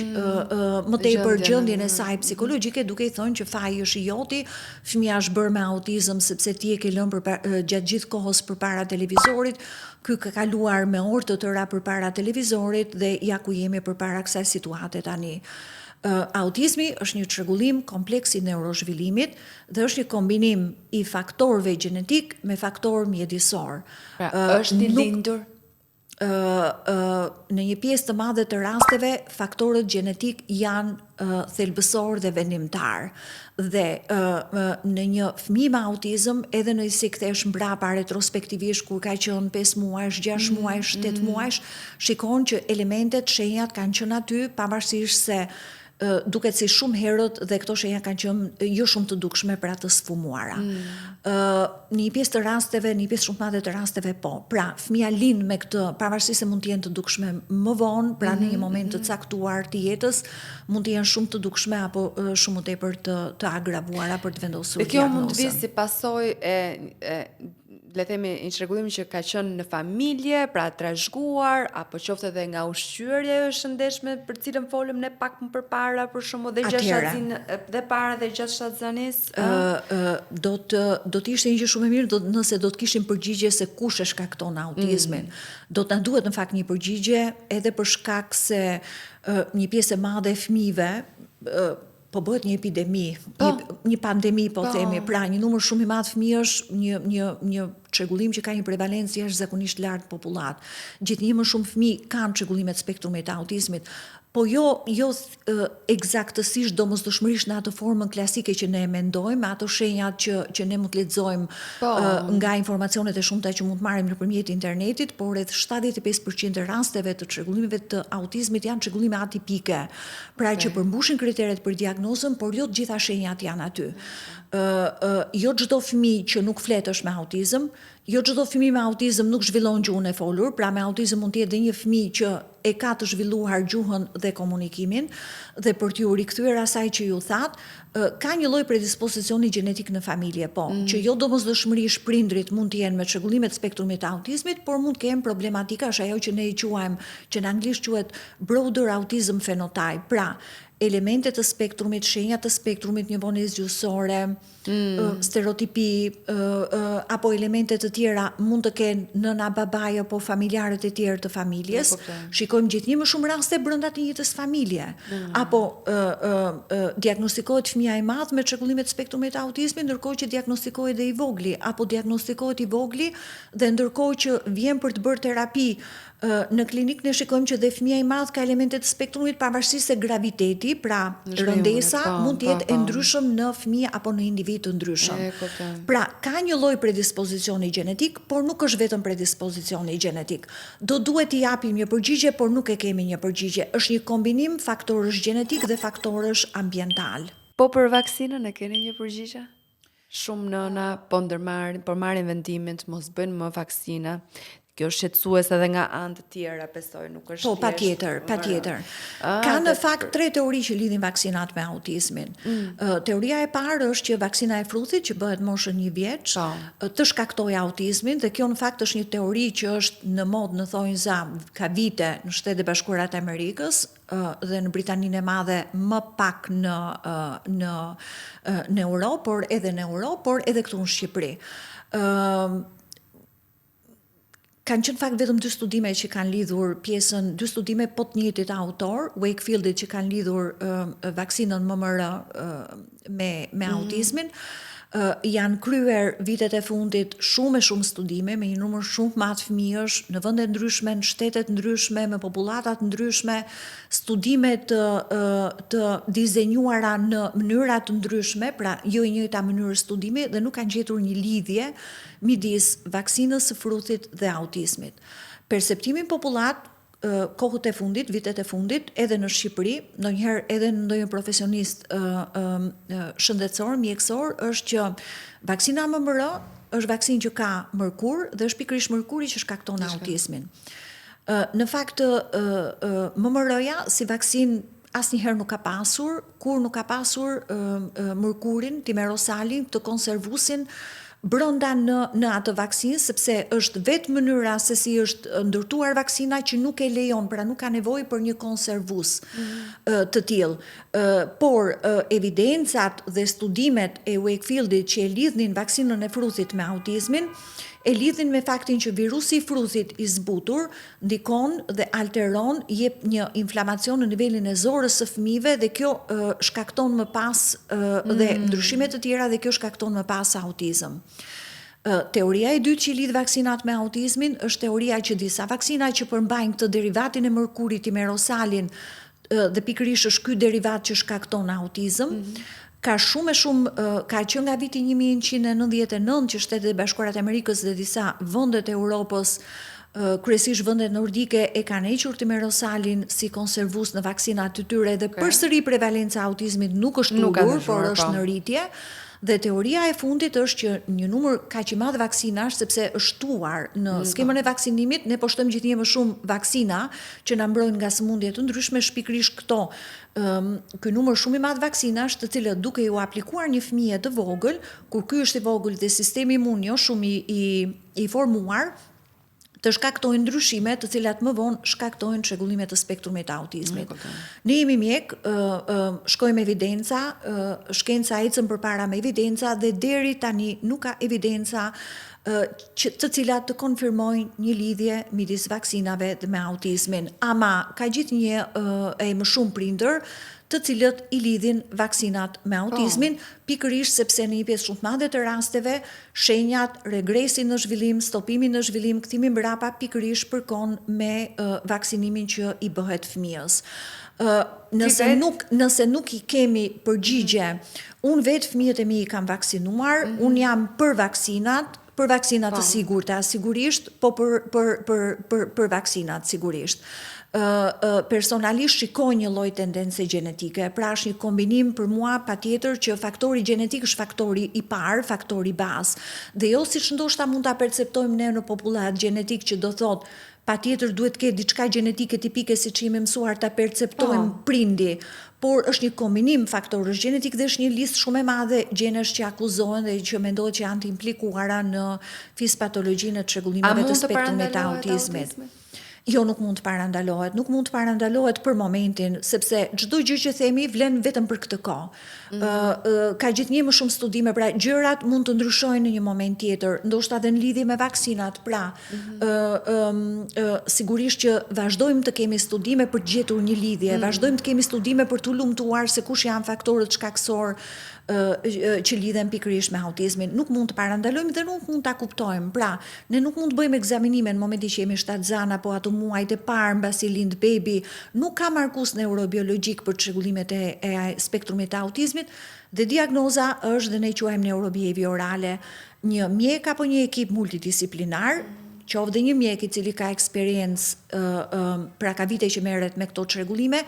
më tepër gjendjen e saj psikologjike, duke i thënë që faji është i joti, fëmia është bërë me autizëm sepse ti e ke lënë gjatë gjithë kohës përpara televizorit, ky ka kaluar me orë të tëra përpara televizorit dhe ja ku jemi përpara kësaj situate tani. Autizmi është një çrregullim kompleks i neurozhvillimit dhe është një kombinim i faktorëve gjenetik me faktor mjedisor. Pra, është i lindur? Në një pjesë të madhe të rasteve, faktorët gjenetik janë thelbësor dhe vendimtar. Dhe në një fëmijë me autizëm, edhe në si kthesh mbrapa retrospektivisht kur ka qenë 5 muajsh, 6 muajsh, 8 muajsh, shikon që elementet, shenjat kanë qenë aty, pavarësisht se duket si shumë herët dhe këto shenja kanë qenë jo shumë të dukshme për atë sfumuara. Në një pjesë të rasteve, në një pjesë shumë madhe të rasteve po. Pra, fëmia lind me këtë, pavarësisht se mund të jenë të dukshme më vonë, pra në një moment të caktuar të jetës, mund të jenë shumë të dukshme apo shumë më tepër të agravoara për të vendosur diagnozën. Dhe kjo mund të vi si pasojë e le themi një çrregullim që ka qenë në familje, pra trashëguar, apo qoftë edhe nga ushqyerja e shëndetshme për cilën folëm ne pak më përpara, për shembull dhe gjashtë dhe para dhe gjatë shtatzanisë. Do të ishte një gjë shumë e mirë nëse do të kishim përgjigje se kush e shkakton autizmin. Do të na duhet në fakt një përgjigje edhe për shkak se një pjesë e madhe e fëmijëve po bëhet një epidemi, një pandemi po themi, pra një numër shumë i madh fëmijësh, një çrregullim që ka një prevalencë jashtëzakonisht lartë popullat. Gjithnjë më shumë fëmijë kanë çrregullimet spektrumit të autizmit, po jo eksaktësisht domosdoshmërisht në atë formën klasike që ne mendojmë, ato shenjat që ne mund të lexojmë nga informacionet e shumta që mund të marrim nëpërmjet internetit, por rreth 75% e rasteve të çrregullimeve të autizmit janë çrregullime atipike, pra që përmbushin kriteret për diagnozën, por jo të gjitha shenjat janë aty. Jo çdo fëmijë që nuk flet është me autizëm, jo çdo fëmijë me autizëm nuk zhvillon gjuhën e folur, pra me autizëm mund të jetë edhe një fëmijë që e ka të zhvilluar gjuhën dhe komunikimin, dhe për t'ju rikthyer asaj që ju thatë, ka një lloj predispozicioni gjenetik në familje, që jo domosdoshmërisht prindrit mund të jenë me çrregullimet spektrumit të autizmit, por mund të kenë problematika, është ajo që ne i quajmë, që në anglisht quhet broader autism phenotype, pra elementet të spektrumit, shenjat të spektrumit, një vonë zgjuesore, stereotipi, apo elementet të tjera mund të kenë nëna, babai apo familjarët e tjerë të familjes. Shikojmë gjithnjë më shumë raste brenda të njëjtës familje. Apo diagnostikohet fëmia i madh me çrregullimet të spektrumit të autizmit, ndërkohë që diagnostikohet edhe i vogli, apo diagnostikohet i vogli dhe ndërkohë që vjen për të bërë terapi në klinikë, ne shikojmë që dhe fëmia i madh ka elemente të spektrumit pavarësisht se graviteti, pra rëndesa mund të jetë e ndryshëm në fëmijë apo në individ të ndryshëm. Pra ka një lloj predispozicioni gjenetik, por nuk është vetëm predispozicioni gjenetik. Do duhet t'i japim një përgjigje, por nuk e kemi një përgjigje. Është një kombinim faktorësh gjenetik dhe faktorësh ambiental. Po për vaksinën e keni një përgjigje? Shumë nëna po marrin vendimin të mos bëjnë më vaksina. Kjo është shqetësues edhe nga anë të tjera, besoj, nuk është. Po, patjetër. Ka në fakt 3 teori që lidhin vaksinat me autizmin. Teoria e parë është që vaksina e fruthit, që bëhet moshën 1 vjeç, të shkaktojë autizmin, dhe kjo në fakt është një teori që është në modë, në thonjza, ka vite në Shtetet e Bashkuara të Amerikës dhe në Britaninë e Madhe, më pak në Europë, por edhe këtu në Shqipëri. Kanë qenë fakt vetëm 2 studime që kanë lidhur pjesën, 2 studime po të njëjtit autor, Wakefieldit, që kanë lidhur vaksinën MMR me autizmin. Janë kryer vitet e fundit shumë studime me një numër shumë madh fëmijësh në vende ndryshme, në shtetet ndryshme, me popullata të ndryshme, studime të dizenjuara në mënyra të ndryshme, pra jo e njëjta mënyrë studimi, dhe nuk kanë gjetur një lidhje midis vaksinës së fruthit dhe autizmit. Perceptimin popullat kohët e fundit, vitet e fundit, edhe në Shqipëri, ndonjëherë edhe në ndonjë profesionist shëndetësor, mjekësor, është që vaksina MMR është vaksinë që ka mërkur dhe është pikërisht mërkuri që shkakton autizmin. Në fakt, MMR-ja si vaksinë asnjëherë nuk ka pasur, kur nuk ka pasur mërkurin, timerosalin, të konservusin brenda në atë vaksinë, sepse është vetë mënyra se si është ndërtuar vaksina që nuk e lejon, pra nuk ka nevojë për një konservues të tillë. Por evidencat dhe studimet e Wakefieldit që e lidhnin vaksinën e fruthit me autizmin, e lidhin me faktin që virusi i fruthit i zbutur ndikon dhe alteron, jep një inflamacion në nivelin e zorës së fëmijëve, dhe kjo shkakton më pas dhe ndryshime të tjera, dhe kjo shkakton më pas autizëm. Teoria e dytë që lidh vaksinat me autizmin është teoria që disa vaksina që përmbajnë këtë derivatin e mërkurit, timerosalin, dhe pikërisht është ky derivat që shkakton autizëm, ka shumë ka qenë nga viti 1999 që Shtetet e Bashkuara të Amerikës dhe disa vendet e Europës, kryesisht vendet nordike, e kanë hequr timerosalin si konservues në vaksinat të tyre, dhe përsëri prevalenca e autizmit nuk është tulur, por është në rritje. Dhe teoria e fundit është që një numër kaq i madh vaksinash, sepse është shtuar në skemën e vaksinimit, ne po shtojmë gjithnjë më shumë vaksina që na mbrojnë nga sëmundje të ndryshme, pikërisht këto. Ky numër shumë i madh vaksinash, të cilët duke ju aplikuar një fëmijë të vogël, kur ky është i vogël dhe sistemi imun jo shumë i formuar, të shkaktojnë ndryshime të cilat më vonë shkaktojnë çrregullime të spektrumit të autizmit. Ne jemi mjek, shkojmë evidenca, shkenca ecën përpara me evidenca, dhe deri tani nuk ka evidenca të cilat të konfirmojnë një lidhje midis vaksinave dhe me autizmin. Ama ka gjithnjë e më shumë prindër të cilët i lidhin vaksinat me autizmin, pikërisht sepse në një pjesë shumë të madhe të rasteve, shenjat, regresi në zhvillim, stopimi në zhvillim, kthimi mbrapa pikërisht përkon me vaksinimin që i bëhet fëmijës. Nëse nuk i kemi përgjigje, unë vetë fëmijët e mi i kam vaksinuar, unë jam për vaksinat të sigurta, sigurisht, po për vaksinat, sigurisht. Personalisht shikoj një lloj tendence gjenetike, pra është një kombinim për mua patjetër që faktori gjenetik është faktori i parë, faktori bazë. Dhe jo siç ndoshta mund ta perceptojmë ne në popullat gjenetik që do thotë patjetër duhet të ketë diçka gjenetike tipike siç jemi mësuar ta perceptojmë prindi, por është një kombinim faktorësh gjenetik dhe është një listë shumë e madhe gjenesh që akuzohen dhe që mendohet që janë të implikuara në fizpatologjinë e çrregullimeve të spektrumit të autizmit. Jo, nuk mund të parandalohet. Nuk mund të parandalohet për momentin, sepse çdo gjë që themi vlen vetëm për këtë kohë. Ka gjithnjë më shumë studime, pra gjërat mund të ndryshojnë në një moment tjetër, ndoshta edhe në lidhje me vaksinat. Pra, sigurisht që vazhdojmë të kemi studime për të gjetur një lidhje, vazhdojmë të kemi studime për të lumtuar se kush janë faktorët shkakësor që lidhen pikërisht me autizmin. Nuk mund të parandalojmë dhe nuk mund ta kuptojmë. Pra, ne nuk mund të bëjmë ekzaminime në momentin që jemi shtatzan apo ato muajt e parë mbasi lind bebi. Nuk ka markus neurobiologjik për çrregullimet e spektrumit të autizmit dhe diagnoza është dhe ne quajmë neurobehaviorale. Një mjek apo një ekip multidisiplinar, qoftë dhe një mjek i cili ka eksperiencë, pra ka vite që merret me këto çrregullime,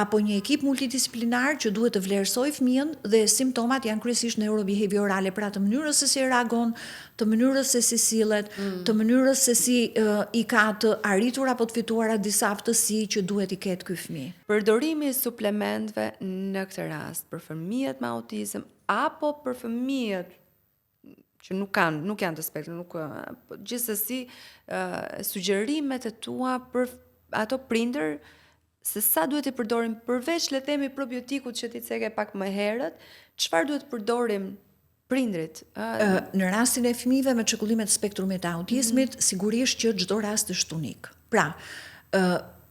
apo një ekip multidisiplinar që duhet të vlerësoj fëmijën dhe simptomat janë kryesisht neurobehaviorale, pra të mënyrës se si reagon, të mënyrës se si sillet, të mënyrës se si i ka të arritur apo të fituara disa aftësi që duhet i ketë ky fëmijë. Përdorimi i suplementëve në këtë rast për fëmijët me autizëm apo për fëmijët që nuk janë të spektrum, gjithsesi sugjerimet e tua për ato prindër se sa duhet i përdorim përveç le të themi probiotikut që ti theke pak më herët, çfarë duhet përdorim prindrit? Në rastin e fëmijëve me çrregullimet e spektrumit të autizmit, sigurisht që çdo rast është unik. Pra,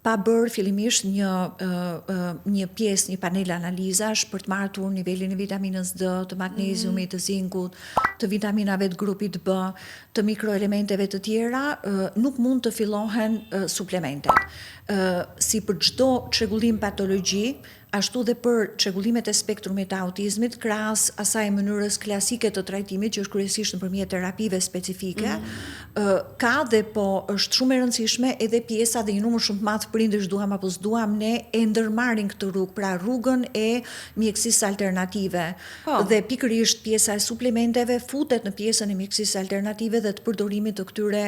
pa bërë fillimisht një pjesë, një panel analizash për të marrë nivelin e vitaminës D, të magnesiumit, të zinkut, të vitaminave të grupit B, të mikroelementeve të tjera, nuk mund të fillohen suplementet. Si për çdo çrregullim patologji, ashtu dhe për çrregullimet e spektrumit të autizmit, krahas asaj mënyrës klasike të trajtimit, që është kryesisht nëpërmjet terapive specifike, ka dhe po është shumë e rëndësishme edhe pjesa dhe një numër shumë të madh prindësh duam apo s'duam ne e ndërmarrin këtë rrugë, pra rrugën e mjekësisë alternative. Dhe pikërisht pjesa e suplementeve futet në pjesën e mjekësisë alternative dhe të përdorimit të këtyre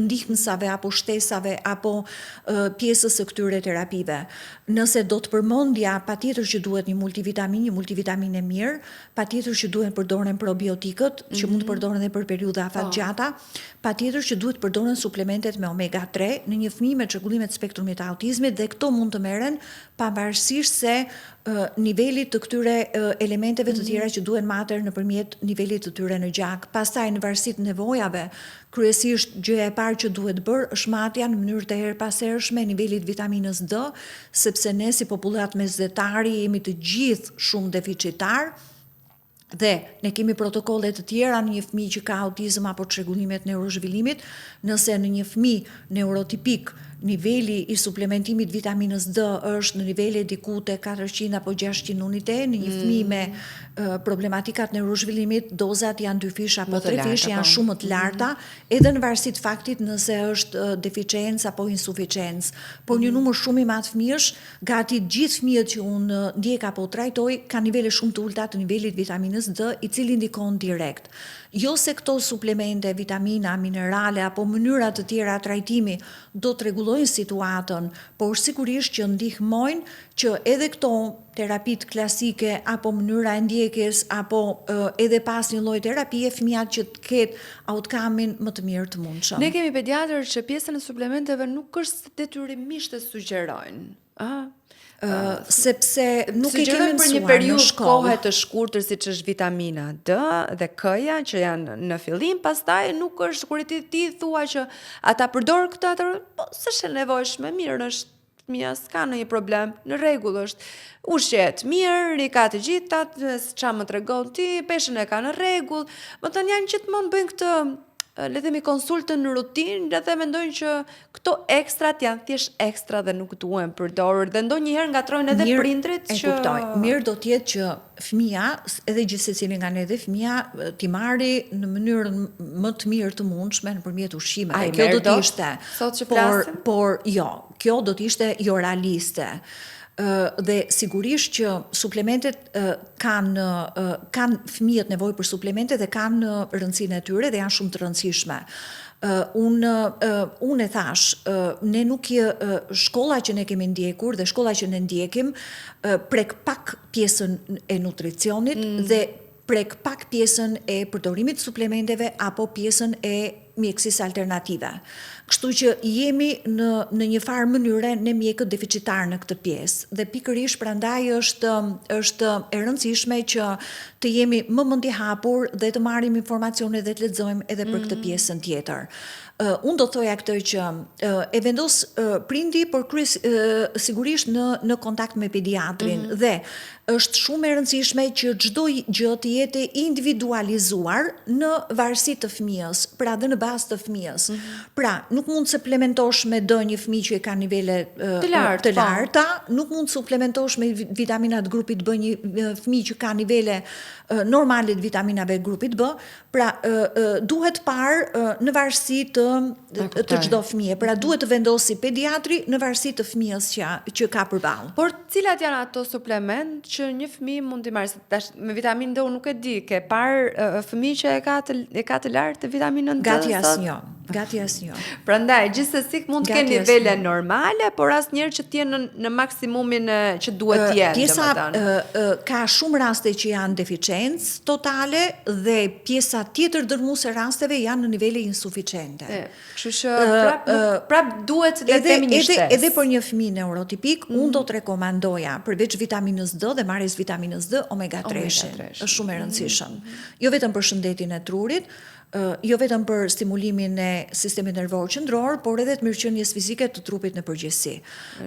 ndihmësave apo shtesave apo pjesës së këtyre terapive. Nëse do të përmendja patjetër që duhet një multivitamin e mirë, patjetër që duhet përdoren probiotikët, që mund të përdoren edhe për periudha afatgjata, patjetër që duhet përdoren suplementet me omega 3 në një fëmijë me çrregullimet e spektrumit të autizmit dhe këto mund të merren pavarësisht se nivelit të këtyre elementeve të tjera që duhen mater nëpërmjet nivelit të tyre në gjak. Pastaj në varësi të nevojave, kryesisht gjëja e parë që duhet bërë është matja në mënyrë të herpashershme nivelit vitaminës D, sepse ne si popullat mesdhetari jemi të gjithë shumë deficitar. Dhe ne kemi protokolle të tjera në një fëmijë që ka autizëm apo çrregullimet neurozhvillimit, nëse në një fëmijë neurotipik niveli i suplementimit vitaminës D është në nivele diku te 400 apo 600 unite, në një fëmijë me problematikat neurozhvillimit, dozat janë 2 fish apo 3 fish, janë shumë më të larta, edhe në varësi të faktit nëse është deficiencë apo insuficiencë. Por një numër shumë i madh fëmijësh, gati gjithë fëmijët që unë ndjek apo trajtoj, kanë nivele shumë të ulta të nivelit vitaminës D, i cili ndikon direkt. Jo se këto suplemente, vitamina, minerale apo mënyra të tjera trajtimi do të rregullojnë situatën, por sigurisht që ndihmojnë që edhe këto terapit klasike apo mënyra e ndjekjes apo edhe pas një lloj terapie fëmia që të ketë outcome-in më të mirë të mundshëm. Ne kemi pediatrë që pjesën e suplementeve nuk është detyrimisht të sugjerojnë. Sepse nuk e kemi për një mësuar në periudhë shkollë. kohë të shkurtër siç është vitamina D dhe K-ja që janë në fillim, pastaj nuk është kur ti thua që ata përdor këtë, po s'është e nevojshme, mirë është. Fëmia s'ka ndonjë problem, në rregull është. Ushqet mirë, i ka të gjitha, ç'a më tregon ti, peshën e ka në rregull. Më thënë janë gjithmonë bëjnë këtë le të themi konsultën në rutinë dhe mendojnë që këto ekstrat janë thjesht ekstra dhe nuk duhen përdorur dhe ndonjëherë ngatrojnë edhe prindrit që kuptoj. Mirë do të jetë që fëmia, edhe gjithsecili nga ne dhe fëmia ti marri në mënyrën më të mirë të mundshme nëpërmjet ushqimeve. Kjo do të ishte. Sot që flasim? Por jo, kjo do të ishte jo realiste. Dhe sigurisht që suplementet kanë fëmijët nevojë për suplemente dhe kanë rëndësinë e tyre dhe janë shumë të rëndësishme. Unë e thash, ne nuk shkolla që ne kemi ndjekur dhe shkolla që ne ndjekim prek pak pjesën e nutricionit dhe prek pak pjesën e përdorimit të suplementeve apo pjesën e mjekësisë alternative. Kështu që jemi në një farë mënyre ne mjekët deficitar në këtë pjesë dhe pikërisht prandaj është e rëndësishme që të jemi më mendjehapur dhe të marrim informacione dhe të lexojmë edhe për këtë pjesën tjetër. Unë do thoja këtë që e vendos prindi, por sigurisht në kontakt me pediatrin dhe është shumë e rëndësishme që çdo gjë të jetë individualizuar në varësi të fëmijës, pra dhe në bazë të fëmijës. Pra, nuk mund të suplementosh me një fëmijë që ka nivele të larta, nuk mund të suplementosh me vitaminat grupit B një fëmijë që ka nivele normale të vitaminave grupit B, pra duhet parë në varësi të çdo fëmije. Pra duhet të vendosi pediatri në varësi të fëmijës që ka përballë. Por cilat janë ato suplement që një fëmijë mund t'i marrë? Me vitaminë D nuk e di, ke parë fëmijë që e ka të lartë vitaminën D? Gati asnjë. Prandaj gjithsesi mund të kenë nivele normale, por asnjëherë që të jenë në maksimumin që duhet të jenë. Pjesa ka shumë raste që janë deficiencë totale dhe pjesa tjetër dërmuese rasteve janë në nivele insuficiente. Kështu që prap duhet të themi një shtesë. Edhe për një fëmijë neurotipik, unë do të rekomandoja përveç vitaminës D dhe marrjes vitaminës D, omega 3-shin. Është shumë e rëndësishëm. Jo vetëm për shëndetin e trurit, jo vetëm për stimulimin e sistemit nervor qendror, por edhe të mirëqenies fizike të trupit në përgjithësi.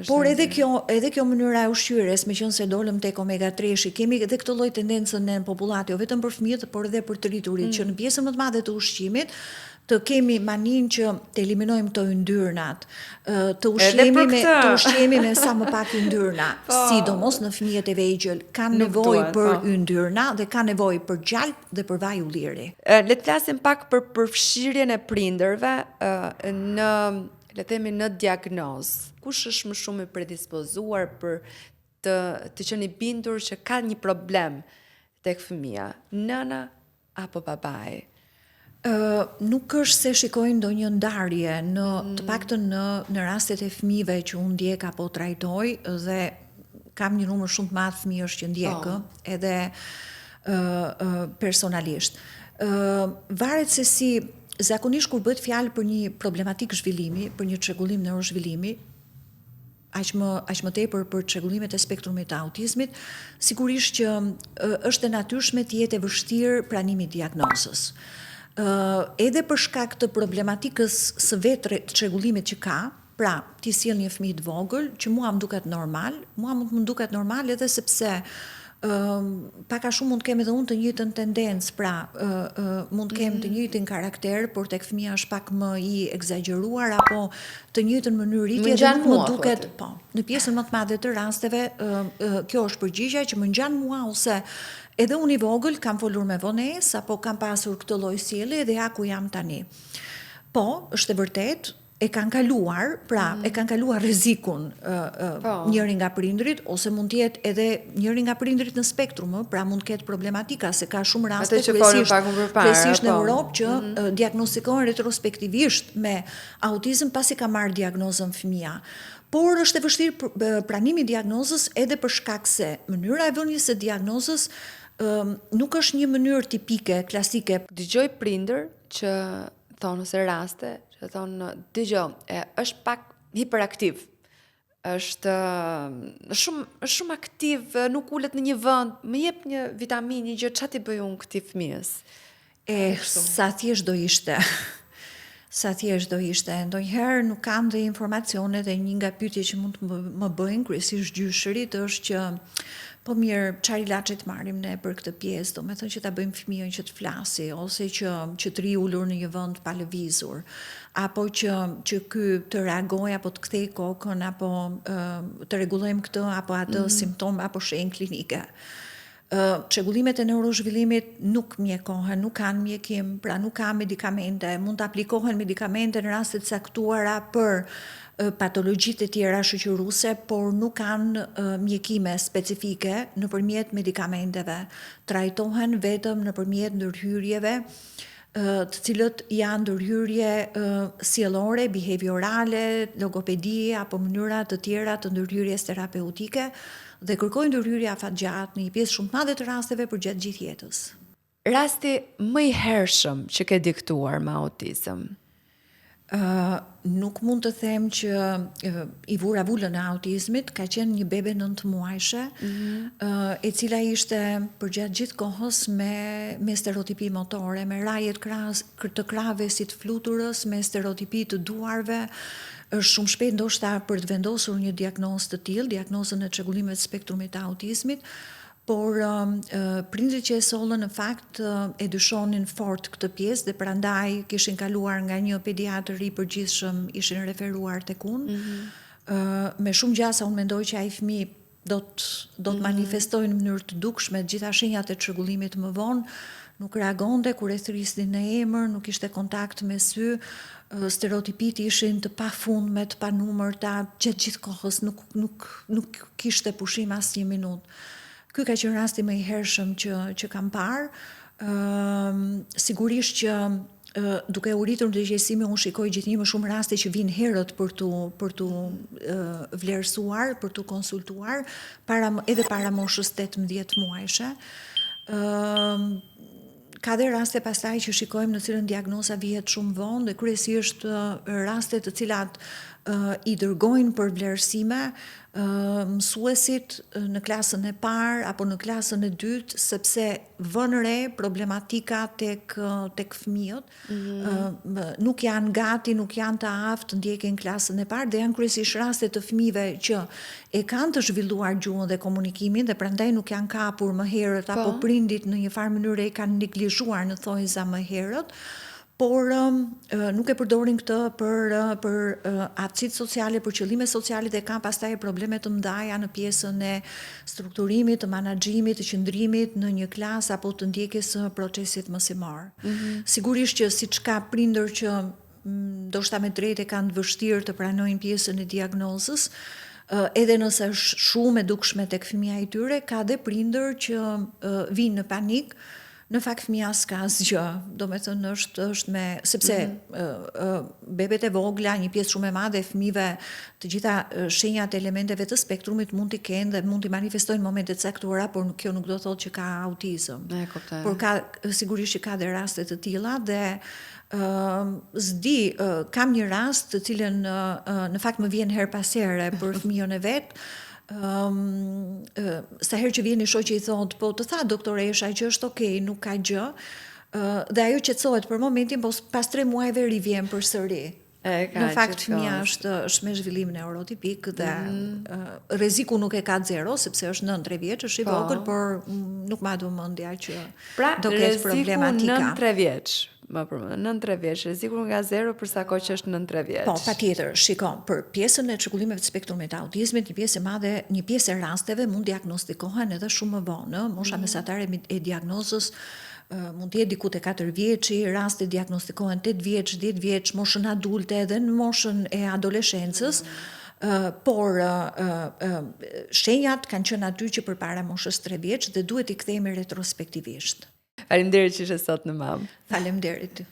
Por edhe kjo mënyra e ushqyerjes, meqense dolëm tek omega 3-shi, kemi edhe këtë lloj tendencën në popullat, jo vetëm për fëmijët, por edhe për të rriturit, që në pjesën më të madhe të ushqimit të kemi manin që të eliminojmë këto yndyrnat, të ushqemi me sa më pak yndyrna, sidomos në fëmijët e vegjël, kanë nevojë për yndyrna dhe kanë nevojë për gjalp dhe për vaj ulliri. Le të flasim pak për përfshirjen e prindërve në, le të themi, në diagnozë. Kush është më shumë i predispozuar për të qenë i bindur që ka një problem tek fëmia, nëna apo babai? Nuk është se shikojnë ndonjë ndarje të paktën në rastet e fëmijëve që unë ndjek apo trajtoj dhe kam një numër shumë të madh fëmijësh që ndjek edhe personalisht. Varet se si zakonisht kur bëhet fjalë për një problematik zhvillimi, për një çrregullim neurozhvillimi, aq më tepër për çrregullimet e spektrumit të autizmit, sigurisht që është e natyrshme të jetë e vështirë pranimi i diagnozës. Edhe për shkak të problematikës së vetë të çrregullimit që ka, pra ti sjell një fëmijë të vogël që mua më duket normal, më duket normal edhe sepse pak a shumë mund të kem edhe unë të njëjtën tendencë, pra mund të kem të njëjtin karakter, por tek fëmia është pak më i egzageruar apo të njëjtën mënyrë rritje dhe nuk më duket, po. Në pjesën më të madhe të rasteve kjo është përgjigjja që më ngjan mua ose edhe unë i vogël kam folur me vonesë apo kam pasur këtë lloj sjellje dhe ja ku jam tani. Po, është e vërtetë, e kanë kaluar, pra e kanë kaluar rrezikun njëri nga prindrit ose mund të jetë edhe njëri nga prindrit në spektrum, pra mund të ketë problematika se ka shumë raste kryesisht në Europë që diagnostikohen retrospektivisht me autizëm pasi ka marrë diagnozën fëmia. Por është e vështirë pranimi i diagnozës edhe për shkak se mënyra e vënies së diagnozës nuk është një mënyrë tipike, klasike. Dëgjoj prindër që thonë ose raste që thonë dëgjoj, është pak hiperaktiv. është shumë aktiv, nuk ulet në një vend, më jep një vitaminë, një gjë, çfarë ti bëj unë këtij fëmijës? Sa thjesht do ishte. Sa thjesht do ishte. Ndonjëherë nuk kam dhe informacione dhe një nga pyetjet që mund të më bëjnë kryesisht gjyshërit është që po mirë, çfarë ilaçe të marrim ne për këtë pjesë, do me thënë që ta bëjmë fëmijën që të flasi, ose që të ri ulur në një vend pa lëvizur, apo që ky të reagojë apo të kthej kokën, apo të rregullojmë këtë apo atë simptom apo shenjë klinike. Çrregullimet e neurozhvillimit nuk mjekohen, nuk kanë mjekim, pra nuk ka medikamente, mund të aplikohen medikamente në raste të caktuara për patologjitë e tjera shoqëruese, por nuk kanë mjekime specifike nëpërmjet medikamenteve. Trajtohen vetëm nëpërmjet ndërhyrjeve, të cilët janë ndërhyrje sjellore, behaviorale, logopedi apo mënyra të tjera të ndërhyrjes terapeutike, dhe kërkojnë ndërhyrje afatgjatë në një pjesë shumë të madhe të rasteve për gjatë gjithë jetës. Rasti më i hershëm që ke diktuar me autizëm? Nuk mund të them që i vura vulën e autizmit, ka qenë një bebe 9 muajshe, e cila ishte përgjatë gjithë kohës me stereotipi motore, me rajet të krave si të fluturës, me stereotipi të duarve. Është shumë shpejt ndoshta për të vendosur një diagnozë të tillë, diagnozën e çrregullimeve të spektrumit të autizmit, por prindrit që e sollën në fakt e dyshonin fort këtë pjesë dhe prandaj kishin kaluar nga një pediatër i përgjithshëm, ishin referuar tek unë. Me shumë gjasa unë mendoj që ai fëmijë do të manifestojë në mënyrë të dukshme të gjitha shenjat e çrregullimit më vonë, nuk reagonte kur e thrisnin në emër, nuk ishte kontakt me sy, stereotipit ishin të pafundme, të panumërta, gjatë gjithë kohës nuk kishte pushim as një minutë. Ky ka qenë rasti më i hershëm që kam parë. Sigurisht që duke u rritur ndërgjegjësimi unë shikoj gjithnjë më shumë raste që vinë herët për tu vlerësuar, për tu konsultuar, edhe para moshës 18 muajshe. Ka dhe raste pastaj që shikojmë në cilën diagnoza vihet shumë vonë dhe kryesisht raste të cilat i dërgojnë për vlerësime mësuesit në klasën e parë apo në klasën e dytë, sepse vënë re problematika tek fëmijët, nuk janë gati, nuk janë të aftë të ndjekin klasën e parë, dhe janë kryesisht raste të fëmijëve që e kanë të zhvilluar gjuhën dhe komunikimin dhe prandaj nuk janë kapur më herët, apo prindit në një farë mënyrë e kanë neglizhuar në thonjza më herët, por nuk e përdorin këtë për aftësitë sociale, për qëllime sociale, dhe kanë pastaj probleme të mëdha në pjesën e strukturimit, të menaxhimit, të qëndrimit në një klasë apo të ndjekjes së procesit mësimor. Sigurisht që siç ka prindër që ndoshta me drejtë kanë të vështirë të pranojnë pjesën e diagnozës, edhe nëse është shumë e dukshme tek fëmia i tyre, ka dhe prindër që vinë në panik. Në fakt fëmia s'ka asgjë, do me thënë është me, sepse bebet e vogla, një pjesë shumë e madhe e fëmijëve, të gjitha shenjat e elementeve të spektrumit mund t'i kenë dhe mund t'i manifestojnë në momente të caktuara, por kjo nuk do thotë që ka autizëm. Por sigurisht që ka dhe raste të tilla dhe kam një rast të cilën në fakt më vjen her pas here për fëmijën e vet. Sa herë që vjen i shoqi i thotë, po të tha doktoresha që është okay, nuk ka gjë, dhe ajo qetësohet për momentin, po pas 3 muajve rivjen përsëri. Në fakt fëmia është me zhvillim neurotipik dhe rreziku nuk e ka 0, sepse është 9-3 vjeç, është i vogël, por nuk ma du mendja që do ketë problematika. Pra, rreziku 9-3 vjeç. Më përmend, 9-3 vjeç, rreziku nga 0 për sa kohë që është 9-3 vjeç. Po, patjetër, shikon, për pjesën e çrregullimeve të spektrumit të autizmit, një pjesë e rasteve mund diagnostikohen edhe shumë më vonë. Mosha mesatare e diagnozës mund të jetë diku te 4 vjeçi, raste diagnostikohen 8 vjeç, 10 vjeç, moshën adulte edhe në moshën e adoleshencës. Por shenjat kanë qenë aty që përpara moshës 3 vjeç dhe duhet i kthehemi retrospektivisht. Faleminderit që ishe sot në Mam. Faleminderit.